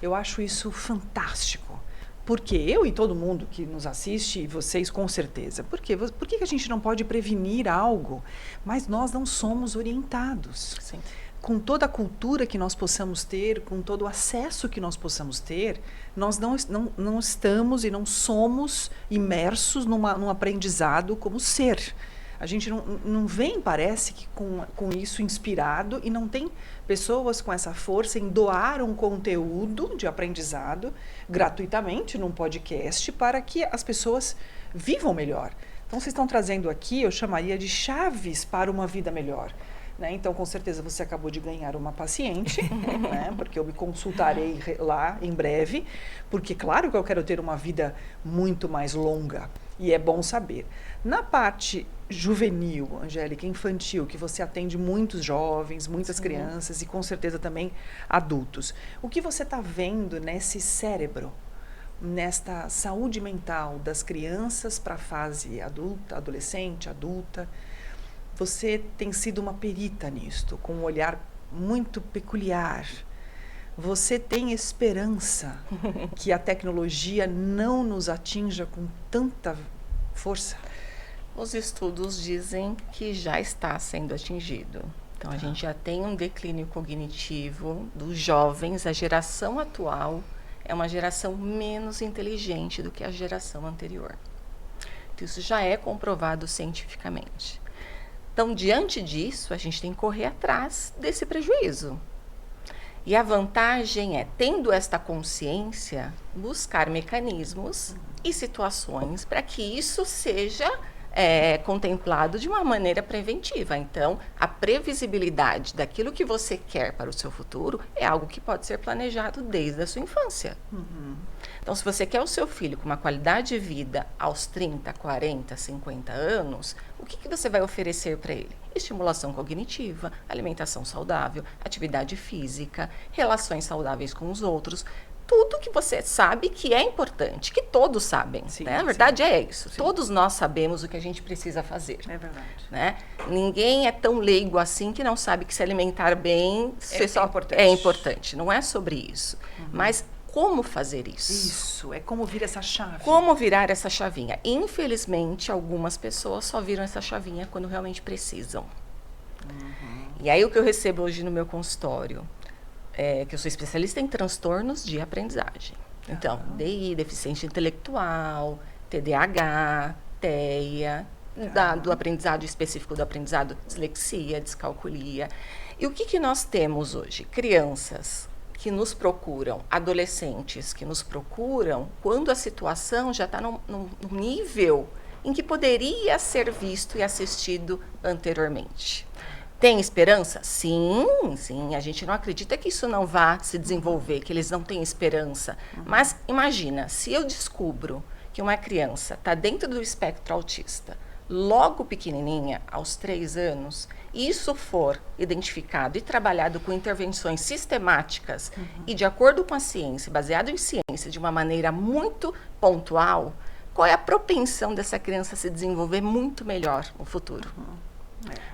[SPEAKER 1] Eu acho isso fantástico. Porque eu e todo mundo que nos assiste, e vocês com certeza, por que a gente não pode prevenir algo, mas nós não somos orientados?
[SPEAKER 2] Sim.
[SPEAKER 1] Com toda a cultura que nós possamos ter, com todo o acesso que nós possamos ter, nós não estamos e não somos imersos num aprendizado como ser. A gente não vem, parece, que com isso inspirado e não tem pessoas com essa força em doar um conteúdo de aprendizado gratuitamente num podcast para que as pessoas vivam melhor. Então, vocês estão trazendo aqui, eu chamaria de chaves para uma vida melhor. Né? Então, com certeza, você acabou de ganhar uma paciente, né? Porque eu me consultarei lá em breve, porque claro que eu quero ter uma vida muito mais longa, e é bom saber. Na parte juvenil, Angélica, infantil, que você atende muitos jovens, muitas crianças e com certeza também adultos, o que você está vendo nesse cérebro, nesta saúde mental das crianças para a fase adulta, adolescente, adulta? Você tem sido uma perita nisto, com um olhar muito peculiar. Você tem esperança que a tecnologia não nos atinja com tanta força?
[SPEAKER 2] Os estudos dizem que já está sendo atingido. Então, a gente já tem um declínio cognitivo dos jovens. A geração atual é uma geração menos inteligente do que a geração anterior. Então, isso já é comprovado cientificamente. Então, diante disso, a gente tem que correr atrás desse prejuízo. E a vantagem é, tendo esta consciência, buscar mecanismos e situações para que isso seja contemplado de uma maneira preventiva. Então, a previsibilidade daquilo que você quer para o seu futuro é algo que pode ser planejado desde a sua infância. Então, se você quer o seu filho com uma qualidade de vida aos 30, 40, 50 anos, o que você vai oferecer para ele? Estimulação cognitiva, alimentação saudável, atividade física, relações saudáveis com os outros. Tudo que você sabe que é importante, que todos sabem.
[SPEAKER 1] Sim,
[SPEAKER 2] né? Na verdade, é isso.
[SPEAKER 1] Sim.
[SPEAKER 2] Todos nós sabemos o que a gente precisa fazer.
[SPEAKER 1] É verdade.
[SPEAKER 2] Né? Ninguém é tão leigo assim que não sabe que se alimentar bem é importante. Não é sobre isso. Mas como fazer isso?
[SPEAKER 1] Isso, é como virar essa chave.
[SPEAKER 2] Como virar essa chavinha? Infelizmente, algumas pessoas só viram essa chavinha quando realmente precisam. E aí, o que eu recebo hoje no meu consultório que eu sou especialista em transtornos de aprendizagem. Então, DI, deficiência intelectual, TDAH, TEA, do aprendizado específico do aprendizado, dislexia, descalculia. E o que nós temos hoje? Crianças que nos procuram, adolescentes que nos procuram, quando a situação já está num nível em que poderia ser visto e assistido anteriormente. Tem esperança? Sim, sim. A gente não acredita que isso não vá se desenvolver, que eles não têm esperança. Mas imagina, se eu descubro que uma criança está dentro do espectro autista, logo pequenininha, aos 3 anos, e isso for identificado e trabalhado com intervenções sistemáticas e de acordo com a ciência, baseado em ciência, de uma maneira muito pontual, qual é a propensão dessa criança a se desenvolver muito melhor no futuro?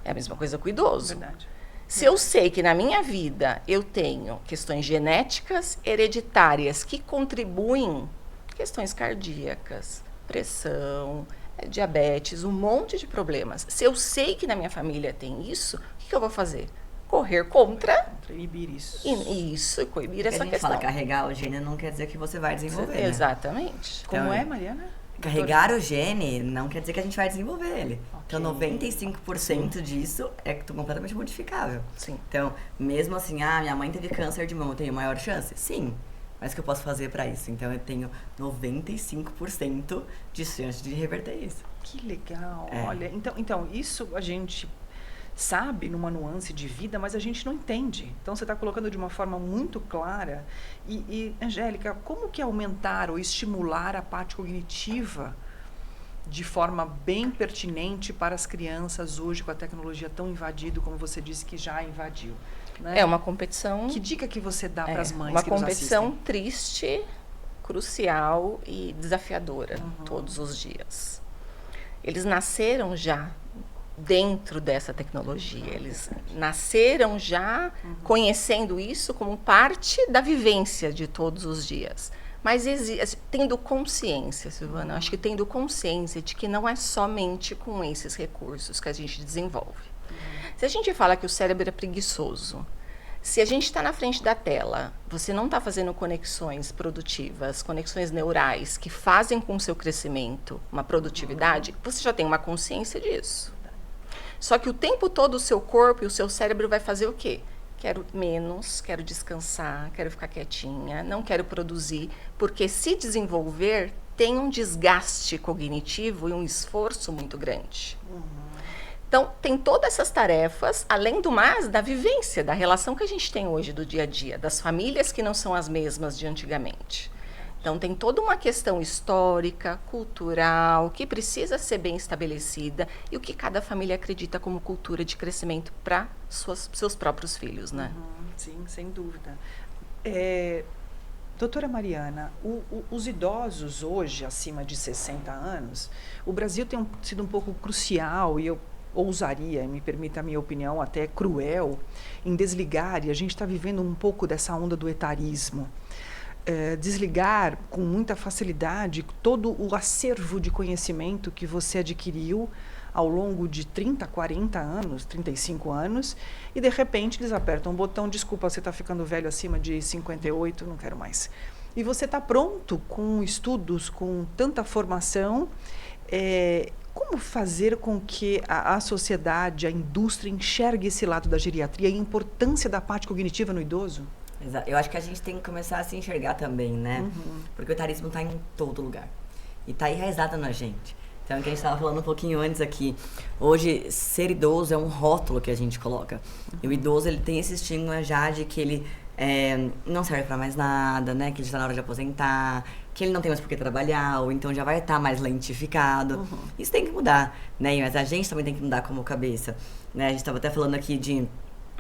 [SPEAKER 2] É a mesma coisa com o idoso.
[SPEAKER 1] Verdade.
[SPEAKER 2] Se eu sei que na minha vida eu tenho questões genéticas, hereditárias, que contribuem, questões cardíacas, pressão, diabetes, um monte de problemas. Se eu sei que na minha família tem isso, o que eu vou fazer? Correr contra...
[SPEAKER 1] Inibir isso.
[SPEAKER 2] Isso, coibir essa
[SPEAKER 3] a gente
[SPEAKER 2] questão.
[SPEAKER 3] fala carregar o gene não quer dizer que você vai desenvolver, né?
[SPEAKER 2] Exatamente.
[SPEAKER 1] Como
[SPEAKER 3] Então,
[SPEAKER 1] é, Mariana?
[SPEAKER 3] Carregar o gene não quer dizer que a gente vai desenvolver ele.
[SPEAKER 1] Ok.
[SPEAKER 3] Então, 95% disso é completamente modificável.
[SPEAKER 2] Sim.
[SPEAKER 3] Então, mesmo assim, minha mãe teve câncer de mama, eu tenho maior chance? Sim. Mas o que eu posso fazer para isso? Então, eu tenho 95% de chance de reverter isso.
[SPEAKER 1] Que legal.
[SPEAKER 3] É.
[SPEAKER 1] Olha, então, isso a gente sabe numa nuance de vida, mas a gente não entende. Então, você está colocando de uma forma muito clara. E, Angélica, como que aumentar ou estimular a parte cognitiva de forma bem pertinente para as crianças hoje, com a tecnologia tão invadido, como você disse que já invadiu? Né?
[SPEAKER 2] É uma competição...
[SPEAKER 1] Que dica que você dá para as mães
[SPEAKER 2] uma
[SPEAKER 1] que nos
[SPEAKER 2] competição
[SPEAKER 1] assistem?
[SPEAKER 2] triste, crucial e desafiadora todos os dias. Eles nasceram já dentro dessa tecnologia, eles nasceram já conhecendo isso como parte da vivência de todos os dias. Mas tendo consciência, Silvana, acho que tendo consciência de que não é somente com esses recursos que a gente desenvolve. Se a gente fala que o cérebro é preguiçoso, se a gente está na frente da tela, você não está fazendo conexões produtivas, conexões neurais que fazem com o seu crescimento uma produtividade, você já tem uma consciência disso. Só que o tempo todo o seu corpo e o seu cérebro vai fazer o quê? Quero menos, quero descansar, quero ficar quietinha, não quero produzir, porque se desenvolver tem um desgaste cognitivo e um esforço muito grande. Então, tem todas essas tarefas, além do mais, da vivência, da relação que a gente tem hoje do dia a dia, das famílias que não são as mesmas de antigamente. Então, tem toda uma questão histórica, cultural, que precisa ser bem estabelecida e o que cada família acredita como cultura de crescimento para seus próprios filhos, né?
[SPEAKER 1] Sim, sem dúvida. Doutora Mariana, os idosos hoje, acima de 60 anos, o Brasil tem sido um pouco crucial, e eu ousaria, me permita a minha opinião, até cruel, em desligar, e a gente está vivendo um pouco dessa onda do etarismo. desligar com muita facilidade todo o acervo de conhecimento que você adquiriu ao longo de 30, 40 anos, 35 anos, e de repente eles apertam um botão, desculpa, você está ficando velho acima de 58, não quero mais. E você está pronto com estudos, com tanta formação. Como fazer com que a sociedade, a indústria enxergue esse lado da geriatria e a importância da parte cognitiva no idoso?
[SPEAKER 3] Exato. Eu acho que a gente tem que começar a se enxergar também, né? Porque o etarismo está em todo lugar. E está enraizado na gente. Então, o que a gente estava falando um pouquinho antes aqui. Hoje, ser idoso é um rótulo que a gente coloca. E o idoso, ele tem esse estigma já de que ele não serve para mais nada, né? Que ele está na hora de aposentar, que ele não tem mais por que trabalhar, ou então já vai estar mais lentificado. Isso tem que mudar, né? Mas a gente também tem que mudar como cabeça, né? A gente estava até falando aqui de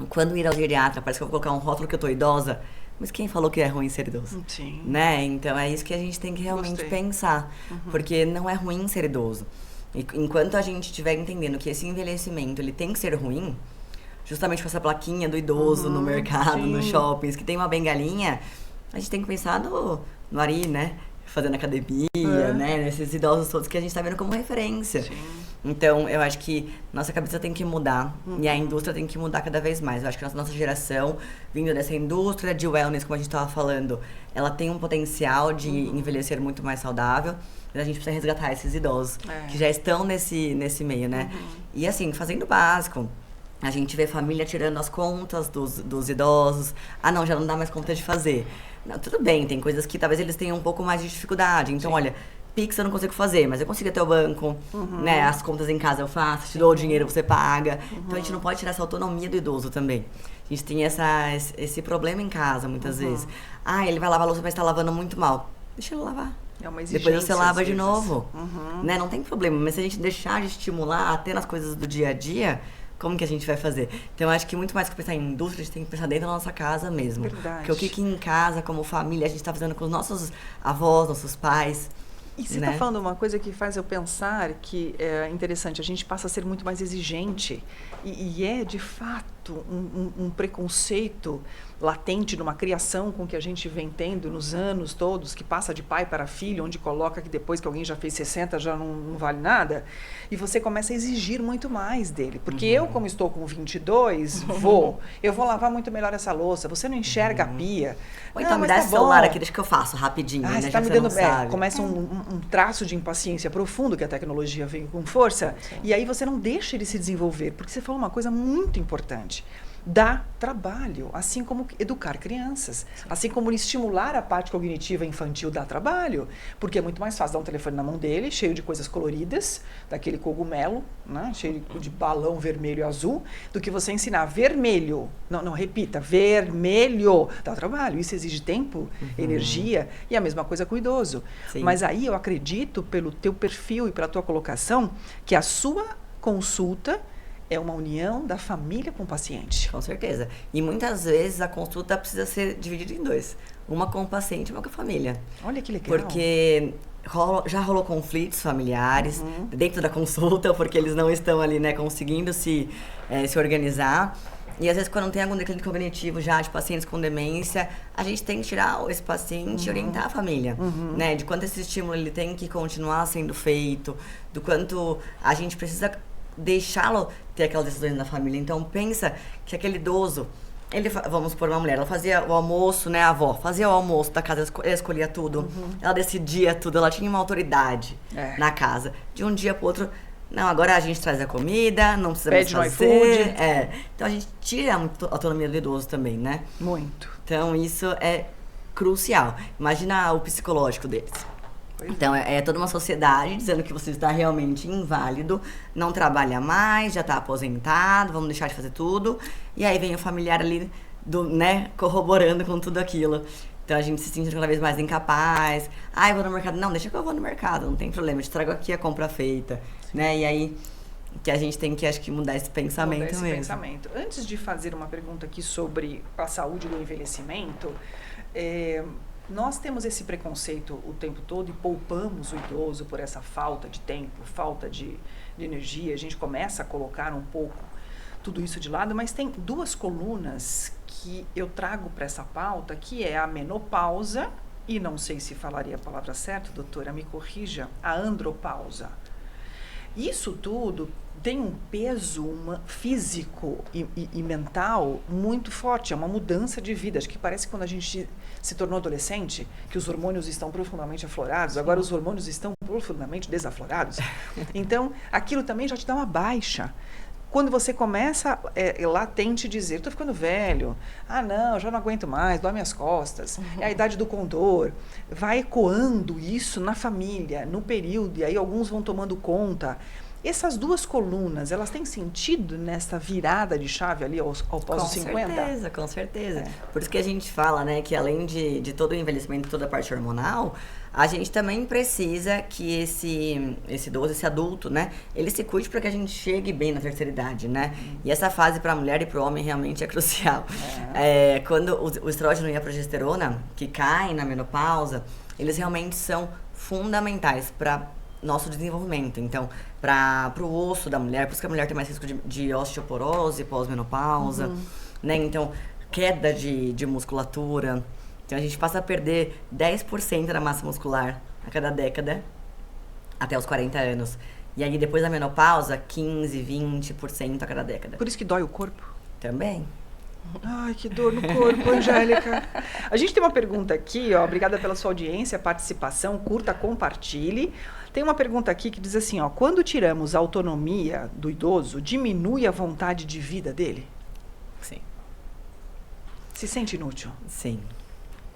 [SPEAKER 3] quando ir ao geriatra, parece que eu vou colocar um rótulo que eu tô idosa. Mas quem falou que é ruim ser idoso?
[SPEAKER 1] Sim.
[SPEAKER 3] Né? Então é isso que a gente tem que realmente pensar. Porque não é ruim ser idoso. E enquanto a gente estiver entendendo que esse envelhecimento ele tem que ser ruim, justamente com essa plaquinha do idoso no mercado, nos shoppings, que tem uma bengalinha, a gente tem que pensar no Ari, né? Fazendo academia, né? Nesses idosos todos que a gente tá vendo como referência.
[SPEAKER 1] Sim.
[SPEAKER 3] Então, eu acho que nossa cabeça tem que mudar e a indústria tem que mudar cada vez mais. Eu acho que a nossa geração, vindo dessa indústria de wellness, como a gente estava falando, ela tem um potencial de envelhecer muito mais saudável. Mas a gente precisa resgatar esses idosos que já estão nesse meio, né? E assim, fazendo o básico. A gente vê família tirando as contas dos idosos. Ah, não, já não dá mais conta de fazer. Não, tudo bem, tem coisas que talvez eles tenham um pouco mais de dificuldade. Então, olha, Pix eu não consigo fazer, mas eu consigo ir até o banco, né? As contas em casa eu faço, te dou o dinheiro, você paga. Então, a gente não pode tirar essa autonomia do idoso também. A gente tem esse problema em casa, muitas vezes. Ah, ele vai lavar a louça, mas tá lavando muito mal. Deixa ele lavar.
[SPEAKER 1] É uma exigência,
[SPEAKER 3] depois você lava de novo. Né? Não tem problema, mas se a gente deixar de estimular até nas coisas do dia a dia, como que a gente vai fazer? Então, eu acho que muito mais que pensar em indústria, a gente tem que pensar dentro da nossa casa mesmo.
[SPEAKER 1] Verdade.
[SPEAKER 3] Porque o que em casa, como família, a gente está fazendo com os nossos avós, nossos pais.
[SPEAKER 1] E você está falando uma coisa que faz eu pensar que é interessante, a gente passa a ser muito mais exigente e é, de fato, um preconceito latente numa criação com que a gente vem tendo nos anos todos, que passa de pai para filho, onde coloca que depois que alguém já fez 60 já não vale nada, e você começa a exigir muito mais dele. Porque eu, como estou com 22, eu vou lavar muito melhor essa louça, você não enxerga a pia.
[SPEAKER 3] Ou então me dá esse celular aqui, deixa que eu faço rapidinho, né?
[SPEAKER 1] Você está me dando... começa um traço de impaciência profundo que a tecnologia veio com força, e aí você não deixa ele se desenvolver, porque você falou uma coisa muito importante. Dá trabalho, assim como educar crianças, assim como estimular a parte cognitiva infantil dá trabalho, porque é muito mais fácil dar um telefone na mão dele, cheio de coisas coloridas, daquele cogumelo, né, cheio de balão vermelho e azul, do que você ensinar vermelho, não, repita, vermelho, dá trabalho, isso exige tempo, energia, e a mesma coisa com o idoso. Sim. Mas aí eu acredito, pelo teu perfil e pela tua colocação, que a sua consulta é uma união da família com o paciente.
[SPEAKER 3] Com certeza. E muitas vezes a consulta precisa ser dividida em dois. Uma com o paciente e uma com a família.
[SPEAKER 1] Olha que legal.
[SPEAKER 3] Porque já rolou conflitos familiares dentro da consulta, porque eles não estão ali, né, conseguindo se organizar. E às vezes quando tem algum declínio cognitivo já de pacientes com demência, a gente tem que tirar esse paciente e orientar a família, né? De quanto esse estímulo ele tem que continuar sendo feito, do quanto a gente precisa deixá-lo ter aquelas decisões na família. Então pensa que aquele idoso, vamos supor uma mulher, ela fazia o almoço, né, a avó fazia o almoço da casa, ela escolhia tudo, ela decidia tudo, ela tinha uma autoridade na casa. De um dia pro outro, não, agora a gente traz a comida, não precisa mais fazer. Então a gente tira a autonomia do idoso também, né?
[SPEAKER 1] Muito.
[SPEAKER 3] Então isso é crucial. Imagina o psicológico deles. Então, é toda uma sociedade dizendo que você está realmente inválido, não trabalha mais, já está aposentado, vamos deixar de fazer tudo. E aí vem o familiar ali, né, corroborando com tudo aquilo. Então, a gente se sente cada vez mais incapaz. Ah, eu vou no mercado. Não, deixa que eu vou no mercado, não tem problema, eu te trago aqui a compra feita. Né? E aí, que a gente tem que, acho que, mudar esse pensamento mesmo.
[SPEAKER 1] Antes de fazer uma pergunta aqui sobre a saúde do envelhecimento, nós temos esse preconceito o tempo todo e poupamos o idoso por essa falta de tempo, falta de energia. A gente começa a colocar um pouco tudo isso de lado, mas tem duas colunas que eu trago para essa pauta, que é a menopausa e não sei se falaria a palavra certa, doutora, me corrija, a andropausa. Isso tudo tem um peso físico e mental muito forte, é uma mudança de vida. Acho que parece que quando a gente se tornou adolescente, que os hormônios estão profundamente aflorados, agora os hormônios estão profundamente desaflorados. Então, aquilo também já te dá uma baixa. Quando você começa latente dizer, estou ficando velho, não, já não aguento mais, dói minhas costas, é a idade do condor, vai ecoando isso na família, no período, e aí alguns vão tomando conta. Essas duas colunas, elas têm sentido nessa virada de chave ali ao pós 50?
[SPEAKER 3] Com certeza. Por isso que a gente fala, né, que além de todo o envelhecimento, toda a parte hormonal, a gente também precisa que esse idoso, esse adulto, né, ele se cuide para que a gente chegue bem na terceira idade, né? E essa fase para a mulher e para o homem realmente é crucial. Quando o estrógeno e a progesterona, que caem na menopausa, eles realmente são fundamentais para nosso desenvolvimento. Então, para o osso da mulher, por isso que a mulher tem mais risco de osteoporose pós-menopausa, né? Então, queda de musculatura. Então, a gente passa a perder 10% da massa muscular a cada década, até os 40 anos. E aí, depois da menopausa, 15, 20% a cada década.
[SPEAKER 1] Por isso que dói o corpo?
[SPEAKER 3] Também.
[SPEAKER 1] Ai, que dor no corpo, Angélica. A gente tem uma pergunta aqui, ó. Obrigada pela sua audiência, participação, curta, compartilhe. Tem uma pergunta aqui que diz assim, ó. Quando tiramos a autonomia do idoso, diminui a vontade de vida dele?
[SPEAKER 3] Sim.
[SPEAKER 1] Se sente inútil?
[SPEAKER 3] Sim.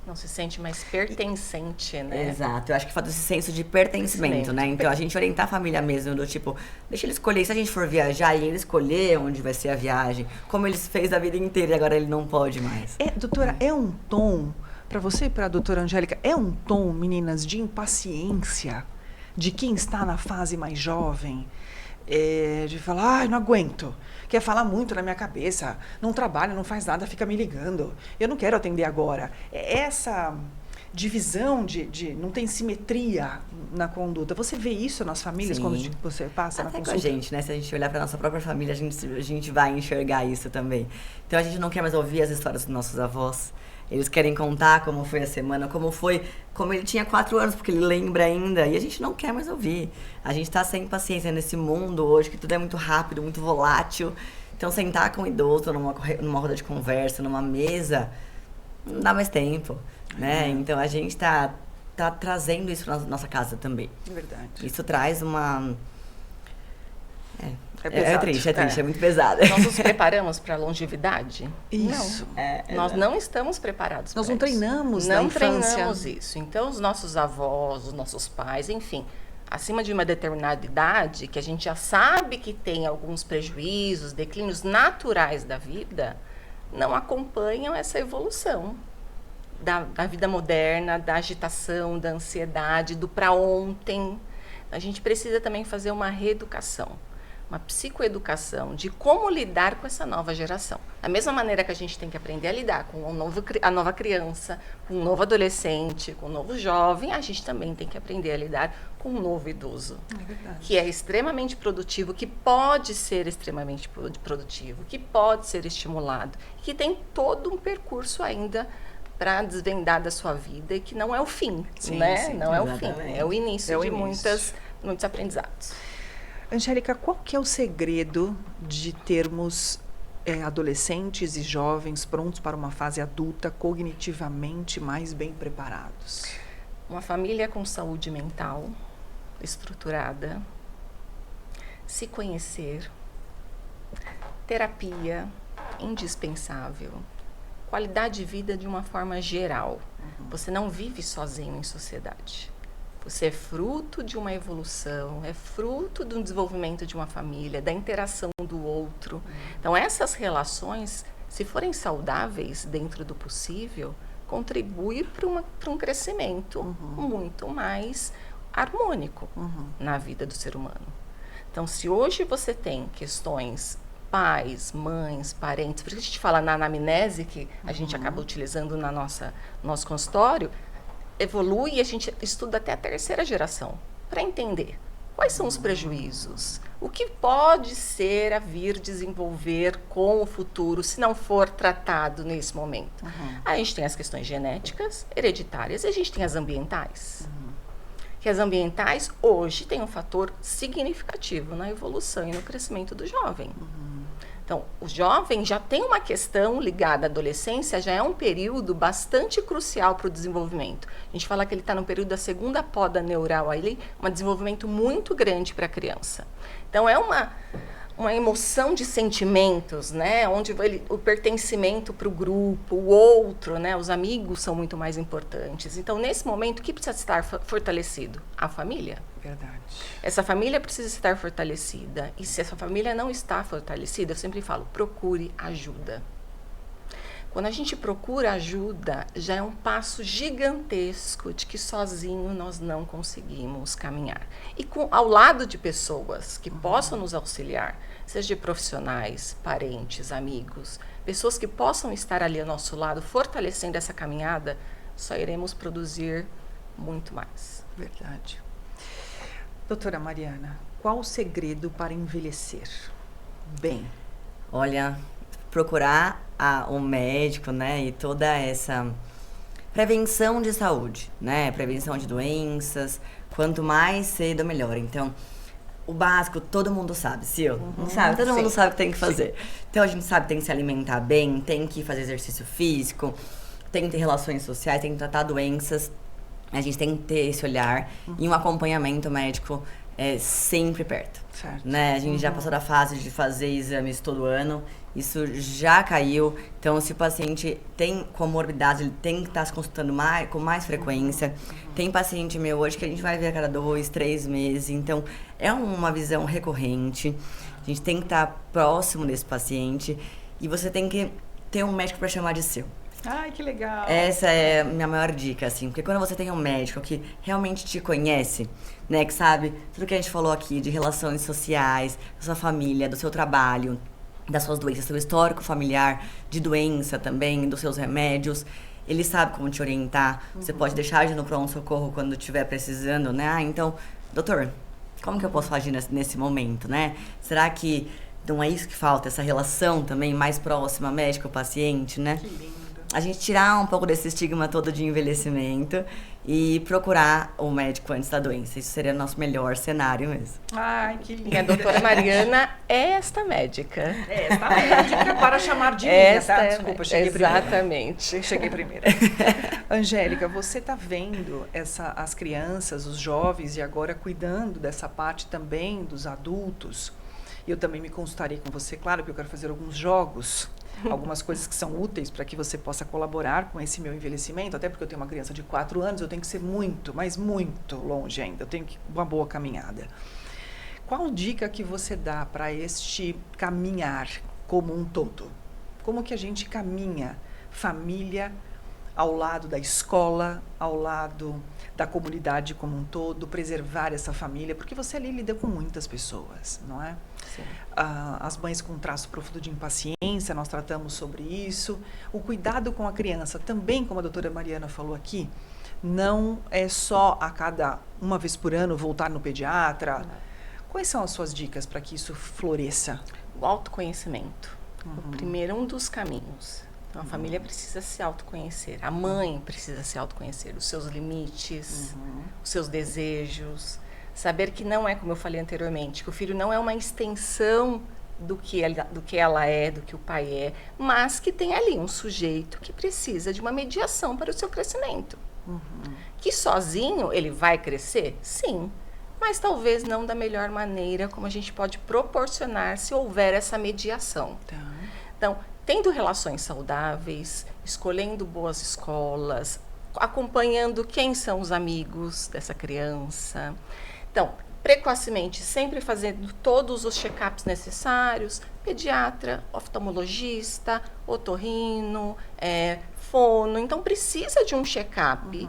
[SPEAKER 2] Não se sente mais pertencente, né?
[SPEAKER 3] Exato, eu acho que falta esse senso de pertencimento, né? Então a gente orientar a família mesmo, do tipo, deixa ele escolher, se a gente for viajar e ele escolher onde vai ser a viagem, como ele fez a vida inteira e agora ele não pode mais.
[SPEAKER 1] Doutora, é um tom, para você e para a doutora Angélica, é um tom, meninas, de impaciência de quem está na fase mais jovem, de falar, não aguento. Quer falar muito na minha cabeça, não trabalha, não faz nada, fica me ligando. Eu não quero atender agora. Essa divisão não tem simetria na conduta. Você vê isso nas famílias? Sim. Quando você passa
[SPEAKER 3] até
[SPEAKER 1] na consulta?
[SPEAKER 3] Com a gente, né? Se a gente olhar para nossa própria família, a gente vai enxergar isso também. Então a gente não quer mais ouvir as histórias dos nossos avós. Eles querem contar como foi a semana, como ele tinha 4 anos, porque ele lembra ainda, e a gente não quer mais ouvir. A gente tá sem paciência nesse mundo hoje, que tudo é muito rápido, muito volátil. Então, sentar com o idoso numa roda de conversa, numa mesa, não dá mais tempo, né? Então, a gente tá trazendo isso pra nossa casa também.
[SPEAKER 1] É verdade.
[SPEAKER 3] Isso traz uma...
[SPEAKER 1] É
[SPEAKER 3] triste, é muito pesado.
[SPEAKER 2] Nós nos preparamos para a longevidade?
[SPEAKER 1] Isso.
[SPEAKER 2] Não. Nós não estamos preparados para isso.
[SPEAKER 1] Nós não treinamos
[SPEAKER 2] na
[SPEAKER 1] infância.
[SPEAKER 2] Não treinamos isso. Então, os nossos avós, os nossos pais, enfim, acima de uma determinada idade, que a gente já sabe que tem alguns prejuízos, declínios naturais da vida, não acompanham essa evolução da vida moderna, da agitação, da ansiedade, do para ontem. A gente precisa também fazer uma reeducação, uma psicoeducação de como lidar com essa nova geração. Da mesma maneira que a gente tem que aprender a lidar com a nova criança, com um novo adolescente, com um novo jovem, a gente também tem que aprender a lidar com um novo idoso.
[SPEAKER 1] É verdade.
[SPEAKER 2] Que é extremamente produtivo, que pode ser extremamente produtivo, que pode ser estimulado, que tem todo um percurso ainda para desvendar da sua vida e que não é o fim,
[SPEAKER 1] sim,
[SPEAKER 2] né?
[SPEAKER 1] Sim,
[SPEAKER 2] não
[SPEAKER 1] exatamente.
[SPEAKER 2] É o fim, é o início de muitos aprendizados.
[SPEAKER 1] Angélica, qual que é o segredo de termos adolescentes e jovens prontos para uma fase adulta, cognitivamente mais bem preparados?
[SPEAKER 2] Uma família com saúde mental estruturada, se conhecer, terapia indispensável, qualidade de vida de uma forma geral. Você não vive sozinho em sociedade. Você é fruto de uma evolução, é fruto do desenvolvimento de uma família, da interação do outro. Então, essas relações, se forem saudáveis dentro do possível, contribuem para um crescimento muito mais harmônico na vida do ser humano. Então, se hoje você tem questões pais, mães, parentes, por isso que a gente fala na anamnese, que a gente acaba utilizando no nosso consultório, evolui e a gente estuda até a terceira geração para entender Quais são os prejuízos? O que pode ser a vir desenvolver com o futuro se não for tratado nesse momento? A gente tem as questões genéticas, hereditárias, e a gente tem as ambientais. Que as ambientais hoje têm um fator significativo na evolução e no crescimento do jovem. Então, o jovem já tem uma questão ligada à adolescência, já é um período bastante crucial para o desenvolvimento. A gente fala que ele está no período da segunda poda neural, aí, um desenvolvimento muito grande para a criança. Então, é uma emoção de sentimentos, né? Onde o pertencimento para o grupo, o outro, né? Os amigos são muito mais importantes. Então, nesse momento, o que precisa estar fortalecido? A família.
[SPEAKER 1] Verdade.
[SPEAKER 2] Essa família precisa estar fortalecida. E se essa família não está fortalecida, eu sempre falo, procure ajuda. Quando a gente procura ajuda, já é um passo gigantesco de que sozinho nós não conseguimos caminhar. E ao lado de pessoas que possam nos auxiliar, seja de profissionais, parentes, amigos, pessoas que possam estar ali ao nosso lado, fortalecendo essa caminhada, só iremos produzir muito mais.
[SPEAKER 1] Verdade. Doutora Mariana, qual o segredo para envelhecer bem?
[SPEAKER 3] Olha, procurar um médico, né, e toda essa prevenção de saúde, né, prevenção de doenças, quanto mais cedo, melhor. Então, o básico, todo mundo sabe, Sil, não sabe? Todo mundo sabe o que tem que fazer. Então, a gente sabe que tem que se alimentar bem, tem que fazer exercício físico, tem que ter relações sociais, tem que tratar doenças. A gente tem que ter esse olhar e um acompanhamento médico sempre perto.
[SPEAKER 1] Certo.
[SPEAKER 3] Né? A gente já passou da fase de fazer exames todo ano, isso já caiu. Então, se o paciente tem comorbidade, ele tem que estar se consultando com mais frequência. Tem paciente meu hoje que a gente vai ver a cada 2, 3 meses. Então, é uma visão recorrente. A gente tem que estar próximo desse paciente e você tem que ter um médico para chamar de seu.
[SPEAKER 1] Ai, que legal.
[SPEAKER 3] Essa é a minha maior dica, assim, porque quando você tem um médico que realmente te conhece, né, que sabe tudo que a gente falou aqui de relações sociais, da sua família, do seu trabalho, das suas doenças, seu histórico familiar, de doença também, dos seus remédios, ele sabe como te orientar. Você pode deixar de ir no pronto-socorro quando estiver precisando, né? Ah, então, doutor, como que eu posso agir nesse momento, né? Será que não é isso que falta, essa relação também mais próxima, médico-paciente, né?
[SPEAKER 1] Que lindo.
[SPEAKER 3] A gente tirar um pouco desse estigma todo de envelhecimento e procurar o médico antes da doença. Isso seria o nosso melhor cenário mesmo.
[SPEAKER 1] Ai, que lindo.
[SPEAKER 2] E a doutora Mariana é esta médica.
[SPEAKER 1] É esta médica para chamar de minha,
[SPEAKER 2] Esta
[SPEAKER 1] tá?
[SPEAKER 2] é
[SPEAKER 1] Desculpa, cheguei primeiro.
[SPEAKER 2] exatamente.
[SPEAKER 1] Cheguei primeiro. Angélica, você está vendo as crianças, os jovens e agora cuidando dessa parte também dos adultos. Eu também me consultarei com você, claro, porque eu quero fazer alguns jogos, algumas coisas que são úteis para que você possa colaborar com esse meu envelhecimento, até porque eu tenho uma criança de 4 anos, eu tenho que ser muito, mas muito longe ainda, eu tenho uma boa caminhada. Qual dica que você dá para este caminhar como um todo? Como que a gente caminha, família, ao lado da escola, ao lado da comunidade como um todo, preservar essa família, porque você ali lida com muitas pessoas, não é? As mães com traço profundo de impaciência, nós tratamos sobre isso. O cuidado com a criança, também, como a doutora Mariana falou aqui, não é só a cada uma vez por ano voltar no pediatra. Quais são as suas dicas para que isso floresça?
[SPEAKER 2] O autoconhecimento. O primeiro, um dos caminhos. Então, a família precisa se autoconhecer. A mãe precisa se autoconhecer. Os seus limites, os seus desejos. Saber que não é, como eu falei anteriormente, que o filho não é uma extensão do que ela é, do que o pai é, mas que tem ali um sujeito que precisa de uma mediação para o seu crescimento. Que sozinho ele vai crescer? Sim. Mas talvez não da melhor maneira como a gente pode proporcionar se houver essa mediação. Então, tendo relações saudáveis, escolhendo boas escolas, acompanhando quem são os amigos dessa criança. Então, precocemente, sempre fazendo todos os check-ups necessários, pediatra, oftalmologista, otorrino, fono. Então, precisa de um check-up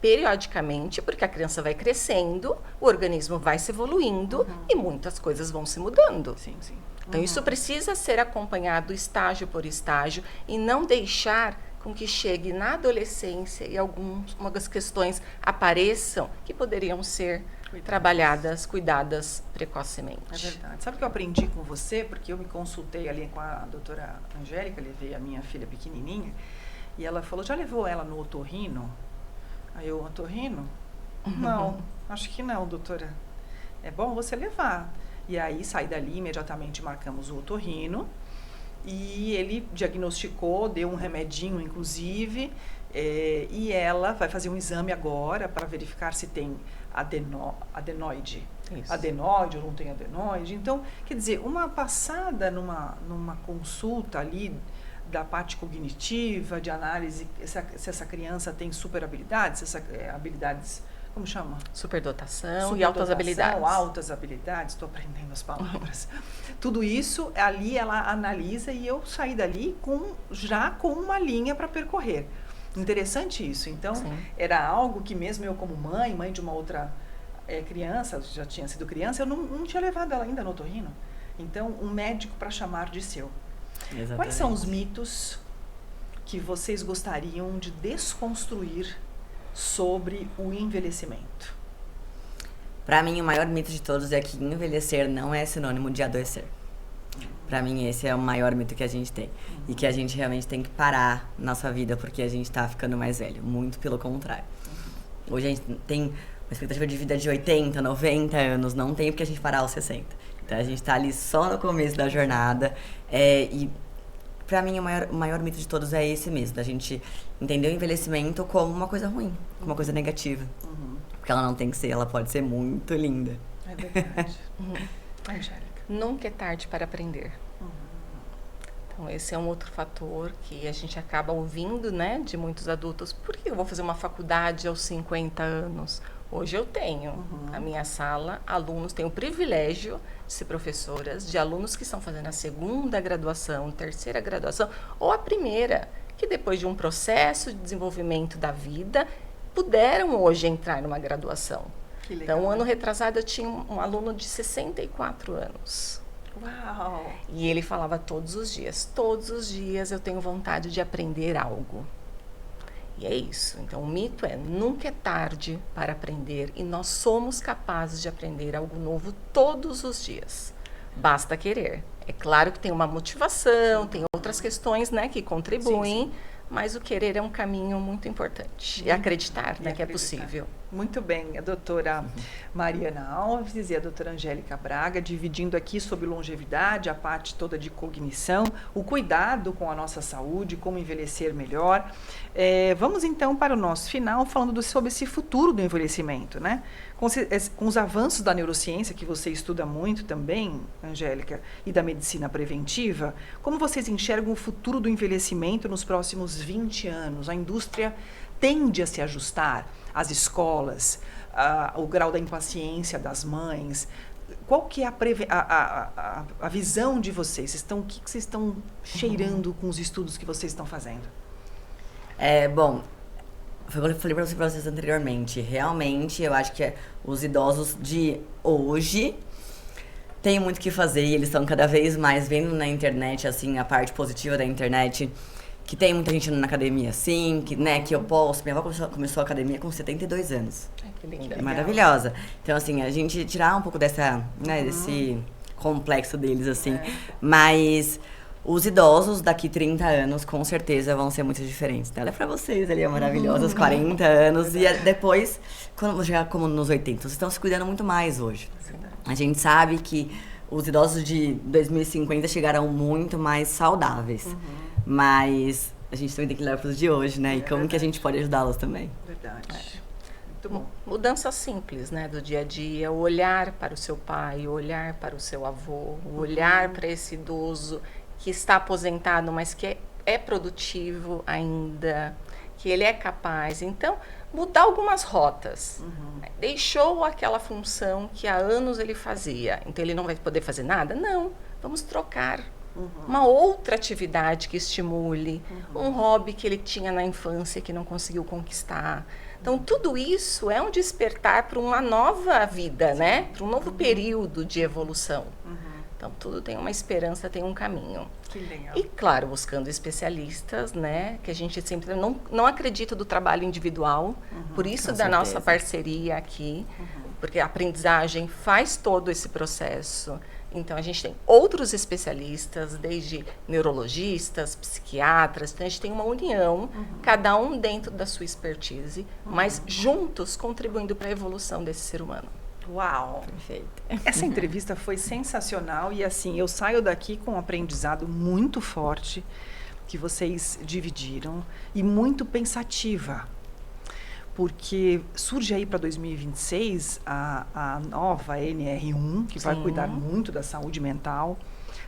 [SPEAKER 2] periodicamente, porque a criança vai crescendo, o organismo vai se evoluindo e muitas coisas vão se mudando.
[SPEAKER 1] Sim, sim.
[SPEAKER 2] Então, isso precisa ser acompanhado estágio por estágio e não deixar com que chegue na adolescência e algumas questões apareçam que poderiam ser trabalhadas, cuidadas precocemente.
[SPEAKER 1] É verdade. Sabe o que eu aprendi com você? Porque eu me consultei ali com a doutora Angélica, levei a minha filha pequenininha, e ela falou, já levou ela no otorrino? Aí eu, otorrino? Não, acho que não, doutora. É bom você levar. E aí, saí dali, imediatamente marcamos o otorrino, e ele diagnosticou, deu um remedinho, inclusive, e ela vai fazer um exame agora para verificar se tem adenoide.
[SPEAKER 2] Isso.
[SPEAKER 1] Adenoide ou não tem adenoide. Então, quer dizer, uma passada numa consulta ali da parte cognitiva, de análise, se essa criança tem super habilidades, habilidades, como chama?
[SPEAKER 2] Superdotação e altas habilidades.
[SPEAKER 1] Altas habilidades, estou aprendendo as palavras. Tudo isso, ali ela analisa e eu saí dali já com uma linha para percorrer. Interessante isso. Então, sim, era algo que mesmo eu como mãe de uma outra criança, já tinha sido criança, eu não tinha levado ela ainda no otorrino. Então, um médico para chamar de seu. Exatamente. Quais são os mitos que vocês gostariam de desconstruir sobre o envelhecimento?
[SPEAKER 3] Para mim, o maior mito de todos é que envelhecer não é sinônimo de adoecer. Para mim, esse é o maior mito que a gente tem. E que a gente realmente tem que parar nossa vida porque a gente tá ficando mais velho. Muito pelo contrário. Hoje a gente tem uma expectativa de vida de 80, 90 anos. Não tem porque a gente parar aos 60. Então, a gente tá ali só no começo da jornada. E pra mim, o maior mito de todos é esse mesmo. Da gente entender o envelhecimento como uma coisa ruim. Como uma coisa negativa. Porque ela não tem que ser. Ela pode ser muito linda.
[SPEAKER 1] É verdade. Angélica.
[SPEAKER 2] Nunca é tarde para aprender. Então, esse é um outro fator que a gente acaba ouvindo, né, de muitos adultos. Por que eu vou fazer uma faculdade aos 50 anos? Hoje eu tenho, a minha sala, alunos, tenho o privilégio de ser professoras, de alunos que estão fazendo a segunda graduação, terceira graduação, ou a primeira, que depois de um processo de desenvolvimento da vida, puderam hoje entrar numa graduação.
[SPEAKER 1] Que legal.
[SPEAKER 2] Então, ano retrasado, eu tinha um aluno de 64 anos.
[SPEAKER 1] Uau!
[SPEAKER 2] E ele falava todos os dias eu tenho vontade de aprender algo. E é isso. Então, o mito é, nunca é tarde para aprender e nós somos capazes de aprender algo novo todos os dias. Basta querer. É claro que tem uma motivação, tem outras questões, né, que contribuem, sim. Mas o querer é um caminho muito importante. E acreditar, né, que é possível.
[SPEAKER 1] Muito bem, a doutora Mariana Alves e a doutora Angélica Braga, dividindo aqui sobre longevidade, a parte toda de cognição, o cuidado com a nossa saúde, como envelhecer melhor. Vamos então para o nosso final, falando sobre esse futuro do envelhecimento, né? Com os avanços da neurociência, que você estuda muito também, Angélica, e da medicina preventiva, como vocês enxergam o futuro do envelhecimento nos próximos 20 anos? A indústria tende a se ajustar, as escolas, o grau da impaciência das mães. Qual que é a visão de vocês? O que vocês estão cheirando com os estudos que vocês estão fazendo?
[SPEAKER 3] Bom, foi o que eu falei para vocês anteriormente. Realmente, eu acho que os idosos de hoje têm muito o que fazer e eles estão cada vez mais vendo na internet, assim, a parte positiva da internet, que tem muita gente na academia, assim, que eu posso. Minha avó começou a academia com 72 anos.
[SPEAKER 2] Ai, que linda.
[SPEAKER 3] É maravilhosa. Então, assim, a gente tirar um pouco desse complexo deles, assim. Mas os idosos daqui 30 anos, com certeza, vão ser muito diferentes. Olha pra vocês ali, é maravilhosa, os 40 anos. E depois, quando chegar como nos 80, vocês estão se cuidando muito mais hoje. A gente sabe que os idosos de 2050 chegarão muito mais saudáveis. Mas a gente também tem que olhar para os de hoje, né? E como que a gente pode ajudá-los também.
[SPEAKER 1] Verdade. Muito bom.
[SPEAKER 2] Mudanças simples, né? Do dia a dia. O olhar para o seu pai, o olhar para o seu avô, o olhar para esse idoso que está aposentado, mas que é produtivo ainda, que ele é capaz. Então, mudar algumas rotas. Deixou aquela função que há anos ele fazia. Então, ele não vai poder fazer nada? Não. Vamos trocar. Uma outra atividade que estimule, um hobby que ele tinha na infância que não conseguiu conquistar. Então, tudo isso é um despertar para uma nova vida, né? Para um novo período de evolução. Então, tudo tem uma esperança, tem um caminho.
[SPEAKER 1] Que legal.
[SPEAKER 2] E, claro, buscando especialistas, né? Que a gente sempre não acredita do trabalho individual, por isso
[SPEAKER 3] com
[SPEAKER 2] da
[SPEAKER 3] certeza.
[SPEAKER 2] nossa parceria aqui, porque a aprendizagem faz todo esse processo. Então, a gente tem outros especialistas, desde neurologistas, psiquiatras, então a gente tem uma união, cada um dentro da sua expertise, mas juntos contribuindo para a evolução desse ser humano.
[SPEAKER 1] Uau!
[SPEAKER 3] Perfeito.
[SPEAKER 1] Essa entrevista foi sensacional e assim, eu saio daqui com um aprendizado muito forte que vocês dividiram e muito pensativa. Porque surge aí para 2026 a nova NR1, que vai cuidar muito da saúde mental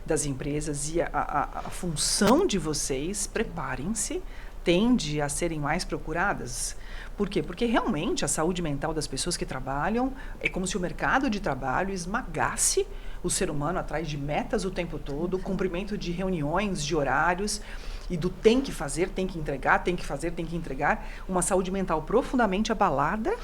[SPEAKER 1] das empresas e a função de vocês, preparem-se, tende a serem mais procuradas. Por quê? Porque realmente a saúde mental das pessoas que trabalham é como se o mercado de trabalho esmagasse o ser humano atrás de metas o tempo todo, cumprimento de reuniões, de horários, e do tem que fazer, tem que entregar, tem que fazer, tem que entregar, uma saúde mental profundamente abalada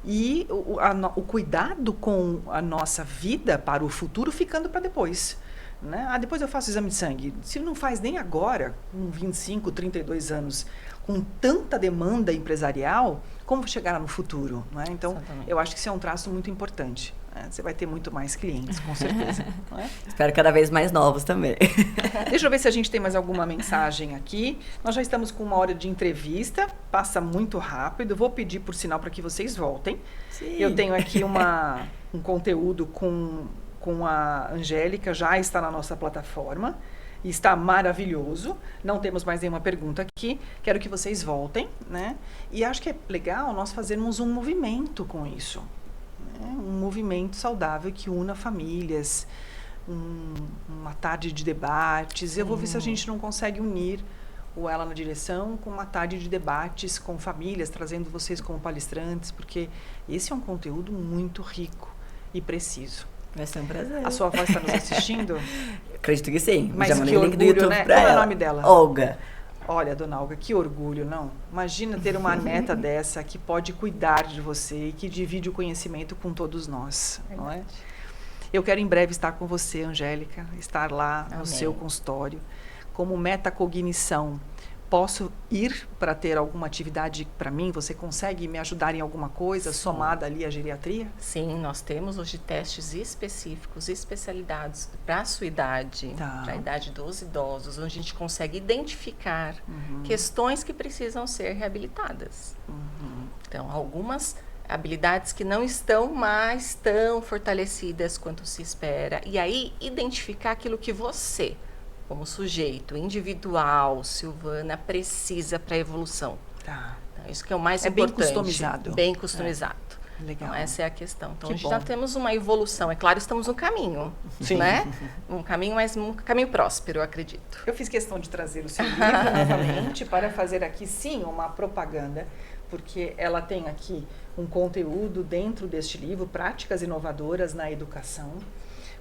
[SPEAKER 1] e o cuidado com a nossa vida para o futuro ficando para depois. Né? Depois eu faço exame de sangue. Se não faz nem agora, com 25, 32 anos, com tanta demanda empresarial, como chegar lá no futuro? Né? Então,
[SPEAKER 2] Exatamente.
[SPEAKER 1] eu acho que isso é um traço muito importante. Né? Você vai ter muito mais clientes, com certeza. Não é?
[SPEAKER 3] Espero cada vez mais novos também.
[SPEAKER 1] Deixa eu ver se a gente tem mais alguma mensagem aqui. Nós já estamos com 1 hora de entrevista, passa muito rápido. Vou pedir, por sinal, para que vocês voltem.
[SPEAKER 3] Sim.
[SPEAKER 1] Eu tenho aqui um conteúdo com a Angélica, já está na nossa plataforma. Está maravilhoso. Não temos mais nenhuma pergunta aqui. Quero que vocês voltem, né? E acho que é legal nós fazermos um movimento com isso. Né? Um movimento saudável que una famílias. Uma tarde de debates. Eu vou ver se a gente não consegue unir o Ela na Direção com uma tarde de debates com famílias, trazendo vocês como palestrantes, porque esse é um conteúdo muito rico e preciso.
[SPEAKER 3] Vai ser um prazer.
[SPEAKER 1] A sua avó está nos assistindo?
[SPEAKER 3] Acredito que sim.
[SPEAKER 1] Mas
[SPEAKER 3] já
[SPEAKER 1] que
[SPEAKER 3] mandei o link do
[SPEAKER 1] orgulho,
[SPEAKER 3] YouTube
[SPEAKER 1] né?
[SPEAKER 3] pra
[SPEAKER 1] Qual é o
[SPEAKER 3] ela.
[SPEAKER 1] nome dela?
[SPEAKER 3] Olga.
[SPEAKER 1] Olha, dona Olga, que orgulho, não? Imagina ter uma neta dessa que pode cuidar de você e que divide o conhecimento com todos nós, não é? Eu quero em breve estar com você, Angélica, estar lá no
[SPEAKER 2] Amém.
[SPEAKER 1] seu consultório. Como metacognição, posso ir para ter alguma atividade para mim? Você consegue me ajudar em alguma coisa somada ali à geriatria?
[SPEAKER 2] Sim, nós temos hoje testes específicos, especialidades para a sua idade,
[SPEAKER 1] Tá.
[SPEAKER 2] para a idade dos idosos, onde a gente consegue identificar questões que precisam ser reabilitadas. Então, algumas habilidades que não estão mais tão fortalecidas quanto se espera. E aí, identificar aquilo que você, como sujeito individual, Silvana, precisa para a evolução.
[SPEAKER 1] Tá.
[SPEAKER 2] Então, isso que é o mais
[SPEAKER 1] É bem
[SPEAKER 2] importante.
[SPEAKER 1] customizado.
[SPEAKER 2] Bem customizado.
[SPEAKER 1] Legal.
[SPEAKER 2] Então, essa é a questão. Então,
[SPEAKER 1] Que
[SPEAKER 2] a gente
[SPEAKER 1] bom.
[SPEAKER 2] já temos uma evolução. É claro, estamos no caminho,
[SPEAKER 1] Sim.
[SPEAKER 2] né? Um caminho, mas um caminho próspero, eu acredito.
[SPEAKER 1] Eu fiz questão de trazer o seu livro novamente para fazer aqui, sim, uma propaganda, porque ela tem aqui um conteúdo dentro deste livro, Práticas Inovadoras na Educação.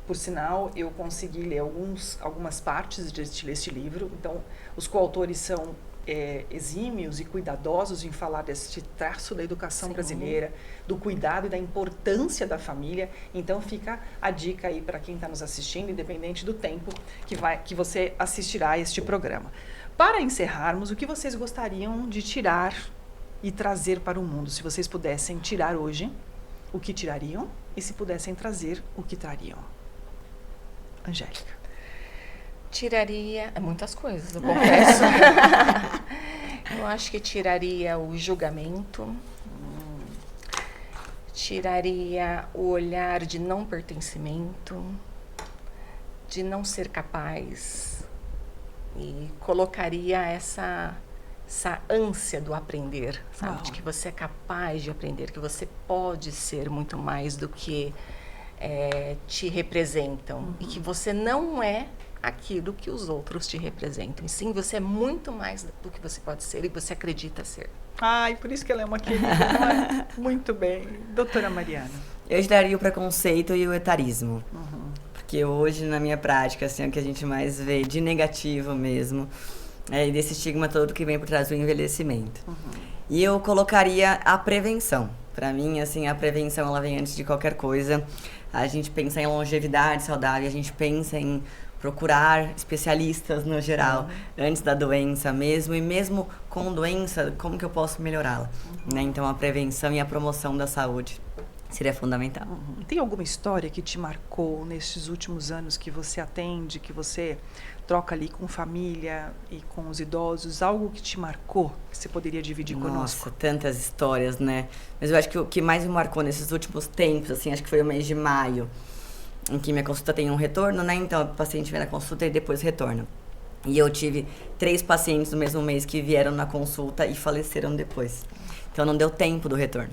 [SPEAKER 1] Por sinal, eu consegui ler algumas partes deste livro. Então, os coautores são exímios e cuidadosos em falar deste traço da educação brasileira, do cuidado e da importância da família. Então, fica a dica aí para quem está nos assistindo, independente do tempo que você assistirá a este programa. Para encerrarmos, o que vocês gostariam de tirar e trazer para o mundo? Se vocês pudessem tirar hoje, o que tirariam? E se pudessem trazer, o que trariam? Angélica.
[SPEAKER 2] Tiraria muitas coisas, eu confesso. Eu acho que tiraria o julgamento, tiraria o olhar de não pertencimento, de não ser capaz, e colocaria essa ânsia do aprender, sabe? De que você é capaz de aprender, que você pode ser muito mais do que te representam, e que você não é aquilo que os outros te representam. E sim, você é muito mais do que você pode ser e você acredita ser.
[SPEAKER 1] Ai, por isso que ela é uma querida. Não é? Muito bem. Doutora Mariana.
[SPEAKER 3] Eu tiraria o preconceito e o etarismo. Porque hoje, na minha prática, assim, é o que a gente mais vê de negativo mesmo, e desse estigma todo que vem por trás do envelhecimento. E eu colocaria a prevenção. Para mim, assim, a prevenção, ela vem antes de qualquer coisa. A gente pensa em longevidade saudável, a gente pensa em procurar especialistas no geral, antes da doença mesmo, e mesmo com doença, como que eu posso melhorá-la? Né? Então, a prevenção e a promoção da saúde seria fundamental.
[SPEAKER 1] Tem alguma história que te marcou nesses últimos anos que você atende, que você troca ali com família e com os idosos? Algo que te marcou, que você poderia dividir conosco?
[SPEAKER 3] Nossa, tantas histórias, né? Mas eu acho que o que mais me marcou nesses últimos tempos, assim, acho que foi o mês de maio, em que minha consulta tem um retorno, né? Então, o paciente vem na consulta e depois retorna. E eu tive 3 pacientes no mesmo mês que vieram na consulta e faleceram depois. Então, não deu tempo do retorno.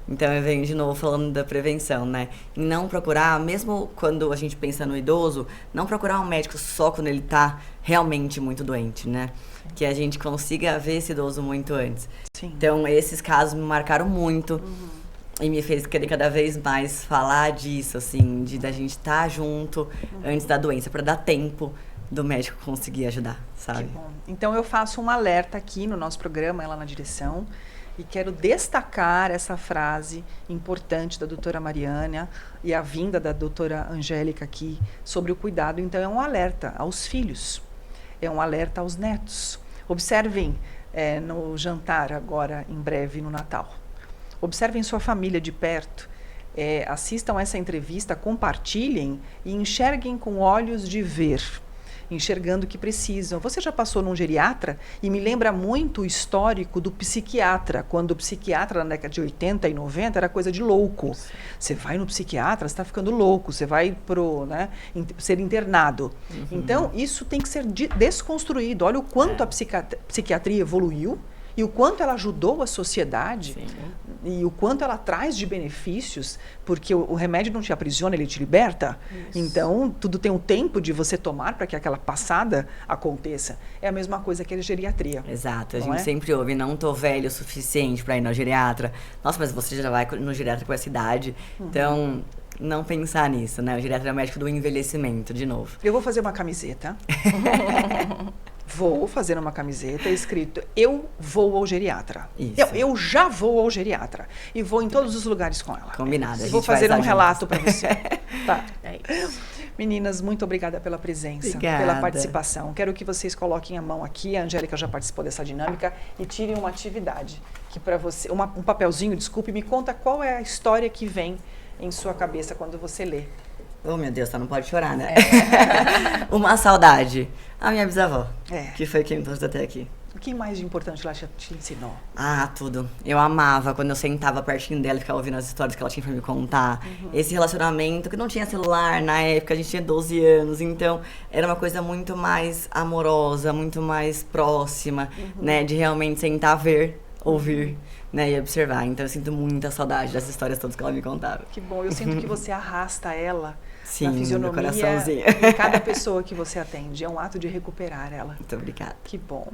[SPEAKER 3] Então, eu venho de novo falando da prevenção, né? E não procurar, mesmo quando a gente pensa no idoso, não procurar um médico só quando ele tá realmente muito doente, né? Que a gente consiga ver esse idoso muito antes.
[SPEAKER 1] Sim.
[SPEAKER 3] Então, esses casos me marcaram muito. E me fez querer cada vez mais falar disso, assim, da gente estar junto antes da doença, para dar tempo do médico conseguir ajudar, sabe?
[SPEAKER 1] Que bom. Então eu faço um alerta aqui no nosso programa, Ela na Direção, e quero destacar essa frase importante da doutora Mariana e a vinda da doutora Angélica aqui sobre o cuidado. Então é um alerta aos filhos, é um alerta aos netos. Observem no jantar agora, em breve, no Natal. Observem sua família de perto, assistam essa entrevista, compartilhem e enxerguem com olhos de ver, enxergando o que precisam. Você já passou num geriatra? E me lembra muito o histórico do psiquiatra, quando o psiquiatra na década de 80 e 90 era coisa de louco. Você vai no psiquiatra, você está ficando louco, você vai ser internado. Então, isso tem que ser desconstruído. Olha o quanto a psiquiatria evoluiu, e o quanto ela ajudou a sociedade. Sim. E o quanto ela traz de benefícios, porque o remédio não te aprisiona, ele te liberta. Isso. Então, tudo tem um tempo de você tomar para que aquela passada aconteça. É a mesma coisa que a geriatria.
[SPEAKER 3] Exato, a gente sempre ouve, não tô velho o suficiente para ir no geriatra. Nossa, mas você já vai no geriatra com essa idade. Então, não pensar nisso, né? O geriatra é o médico do envelhecimento, de novo.
[SPEAKER 1] Eu vou fazer uma camiseta. Vou fazer uma camiseta escrito: eu vou ao geriatra. Eu já vou ao geriatra. E vou em todos os lugares com ela.
[SPEAKER 3] Combinado.
[SPEAKER 1] E vou fazer um relato para você. Tá. Meninas, muito obrigada pela presença, pela participação. Quero que vocês coloquem a mão aqui. A Angélica já participou dessa dinâmica. E tirem uma atividade. Que para você, um papelzinho, desculpe, me conta qual é a história que vem em sua cabeça quando você lê.
[SPEAKER 3] Oh, meu Deus, não pode chorar, né? Uma saudade. A minha bisavó, que foi quem me trouxe até aqui.
[SPEAKER 1] O que mais de importante ela te ensinou?
[SPEAKER 3] Ah, tudo. Eu amava quando eu sentava pertinho dela e ficava ouvindo as histórias que ela tinha pra me contar. Esse relacionamento, que não tinha celular na época, a gente tinha 12 anos. Então, era uma coisa muito mais amorosa, muito mais próxima, né? De realmente sentar, ver, ouvir, né? E observar. Então, eu sinto muita saudade dessas histórias todas que ela me contava.
[SPEAKER 1] Que bom. Eu sinto que você arrasta ela.
[SPEAKER 3] Sim,
[SPEAKER 1] na fisionomia,
[SPEAKER 3] meu coraçãozinho.
[SPEAKER 1] em cada pessoa que você atende. É um ato de recuperar ela.
[SPEAKER 3] Muito obrigada.
[SPEAKER 1] Que bom.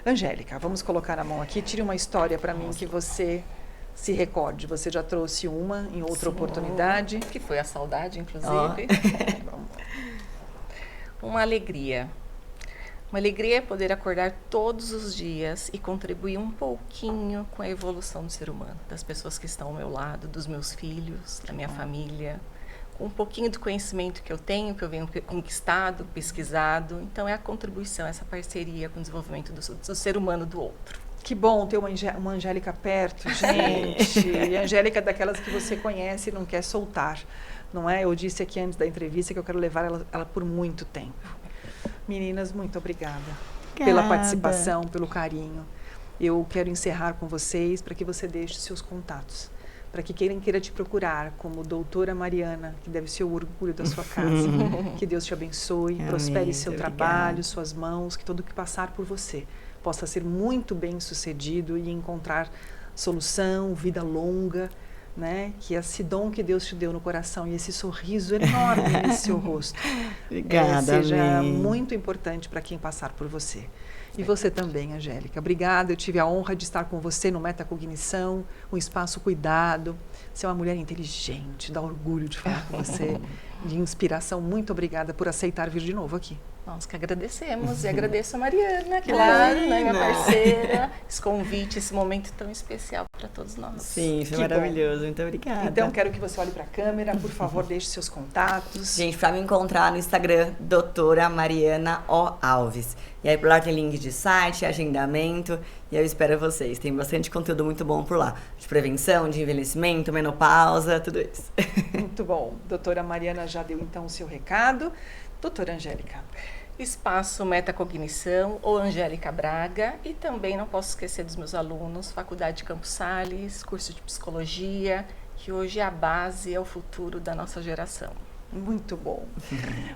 [SPEAKER 1] Angélica, vamos colocar a mão aqui. Tire uma história para mim que você se recorde. Você já trouxe uma em outra oportunidade.
[SPEAKER 2] Que foi a saudade, inclusive. Uma alegria. Uma alegria é poder acordar todos os dias e contribuir um pouquinho com a evolução do ser humano. Das pessoas que estão ao meu lado, dos meus filhos, da minha família. Um pouquinho do conhecimento que eu tenho, que eu venho conquistado, pesquisado. Então, é a contribuição, essa parceria com o desenvolvimento do ser humano do outro.
[SPEAKER 1] Que bom ter uma Angélica perto, gente. E a Angélica é daquelas que você conhece e não quer soltar, não é? Eu disse aqui antes da entrevista que eu quero levar ela por muito tempo. Meninas, muito obrigada pela participação, pelo carinho. Eu quero encerrar com vocês para que você deixe seus contatos. Para que queira te procurar como doutora Mariana, que deve ser o orgulho da sua casa. Que Deus te abençoe, prospere seu trabalho, suas mãos, que tudo que passar por você possa ser muito bem sucedido e encontrar solução, vida longa, né? Que esse dom que Deus te deu no coração e esse sorriso enorme nesse seu rosto seja muito importante para quem passar por você. E você também, Angélica. Obrigada, eu tive a honra de estar com você no Metacognição, um espaço cuidado. Você é uma mulher inteligente, dá orgulho de falar com você, de inspiração. Muito obrigada por aceitar vir de novo aqui.
[SPEAKER 2] Nós que agradecemos e agradeço a Mariana, claro, né, minha parceira, esse convite, esse momento tão especial. para todos nós.
[SPEAKER 3] Sim, foi
[SPEAKER 1] Que
[SPEAKER 3] maravilhoso.
[SPEAKER 1] bom.
[SPEAKER 3] Muito obrigada.
[SPEAKER 1] Então, quero que você olhe para a câmera, por favor, deixe seus contatos.
[SPEAKER 3] Gente, pra me encontrar no Instagram, doutora Mariana O. Alves. E aí por lá tem link de site, agendamento, e eu espero vocês. Tem bastante conteúdo muito bom por lá. De prevenção, de envelhecimento, menopausa, tudo isso.
[SPEAKER 1] Muito bom. Doutora Mariana já deu então o seu recado. Doutora Angélica.
[SPEAKER 2] Espaço Metacognição ou Angélica Braga, e também não posso esquecer dos meus alunos, Faculdade de Campos Sales, curso de Psicologia, que hoje é a base, é o futuro da nossa geração.
[SPEAKER 1] Muito bom.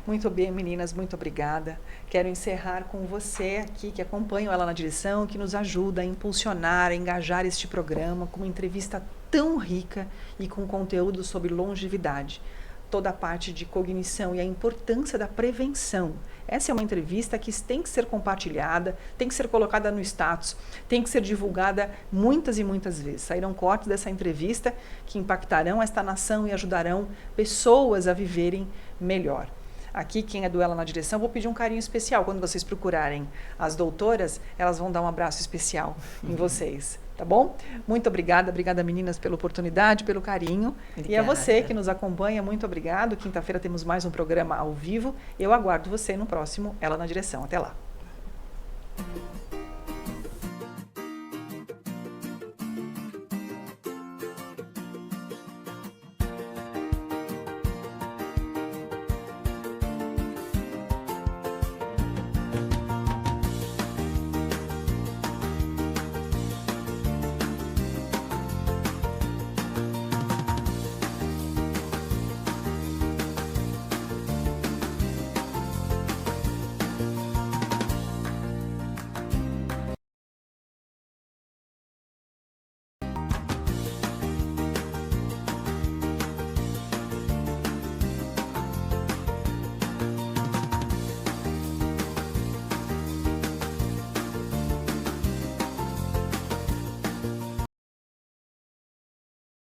[SPEAKER 1] Muito bem, meninas, muito obrigada. Quero encerrar com você aqui, que acompanha ela na direção, que nos ajuda a impulsionar, a engajar este programa com uma entrevista tão rica e com conteúdo sobre longevidade. Toda a parte de cognição e a importância da prevenção. Essa é uma entrevista que tem que ser compartilhada, tem que ser colocada no status, tem que ser divulgada muitas e muitas vezes. Sairão cortes dessa entrevista que impactarão esta nação e ajudarão pessoas a viverem melhor. Aqui, quem é do Ela na Direção, vou pedir um carinho especial. Quando vocês procurarem as doutoras, elas vão dar um abraço especial em vocês, tá bom? Muito obrigada, obrigada meninas pela oportunidade, pelo carinho.
[SPEAKER 3] Obrigada.
[SPEAKER 1] E a você que nos acompanha, muito obrigado. Quinta-feira temos mais um programa ao vivo. Eu aguardo você no próximo Ela na Direção. Até lá.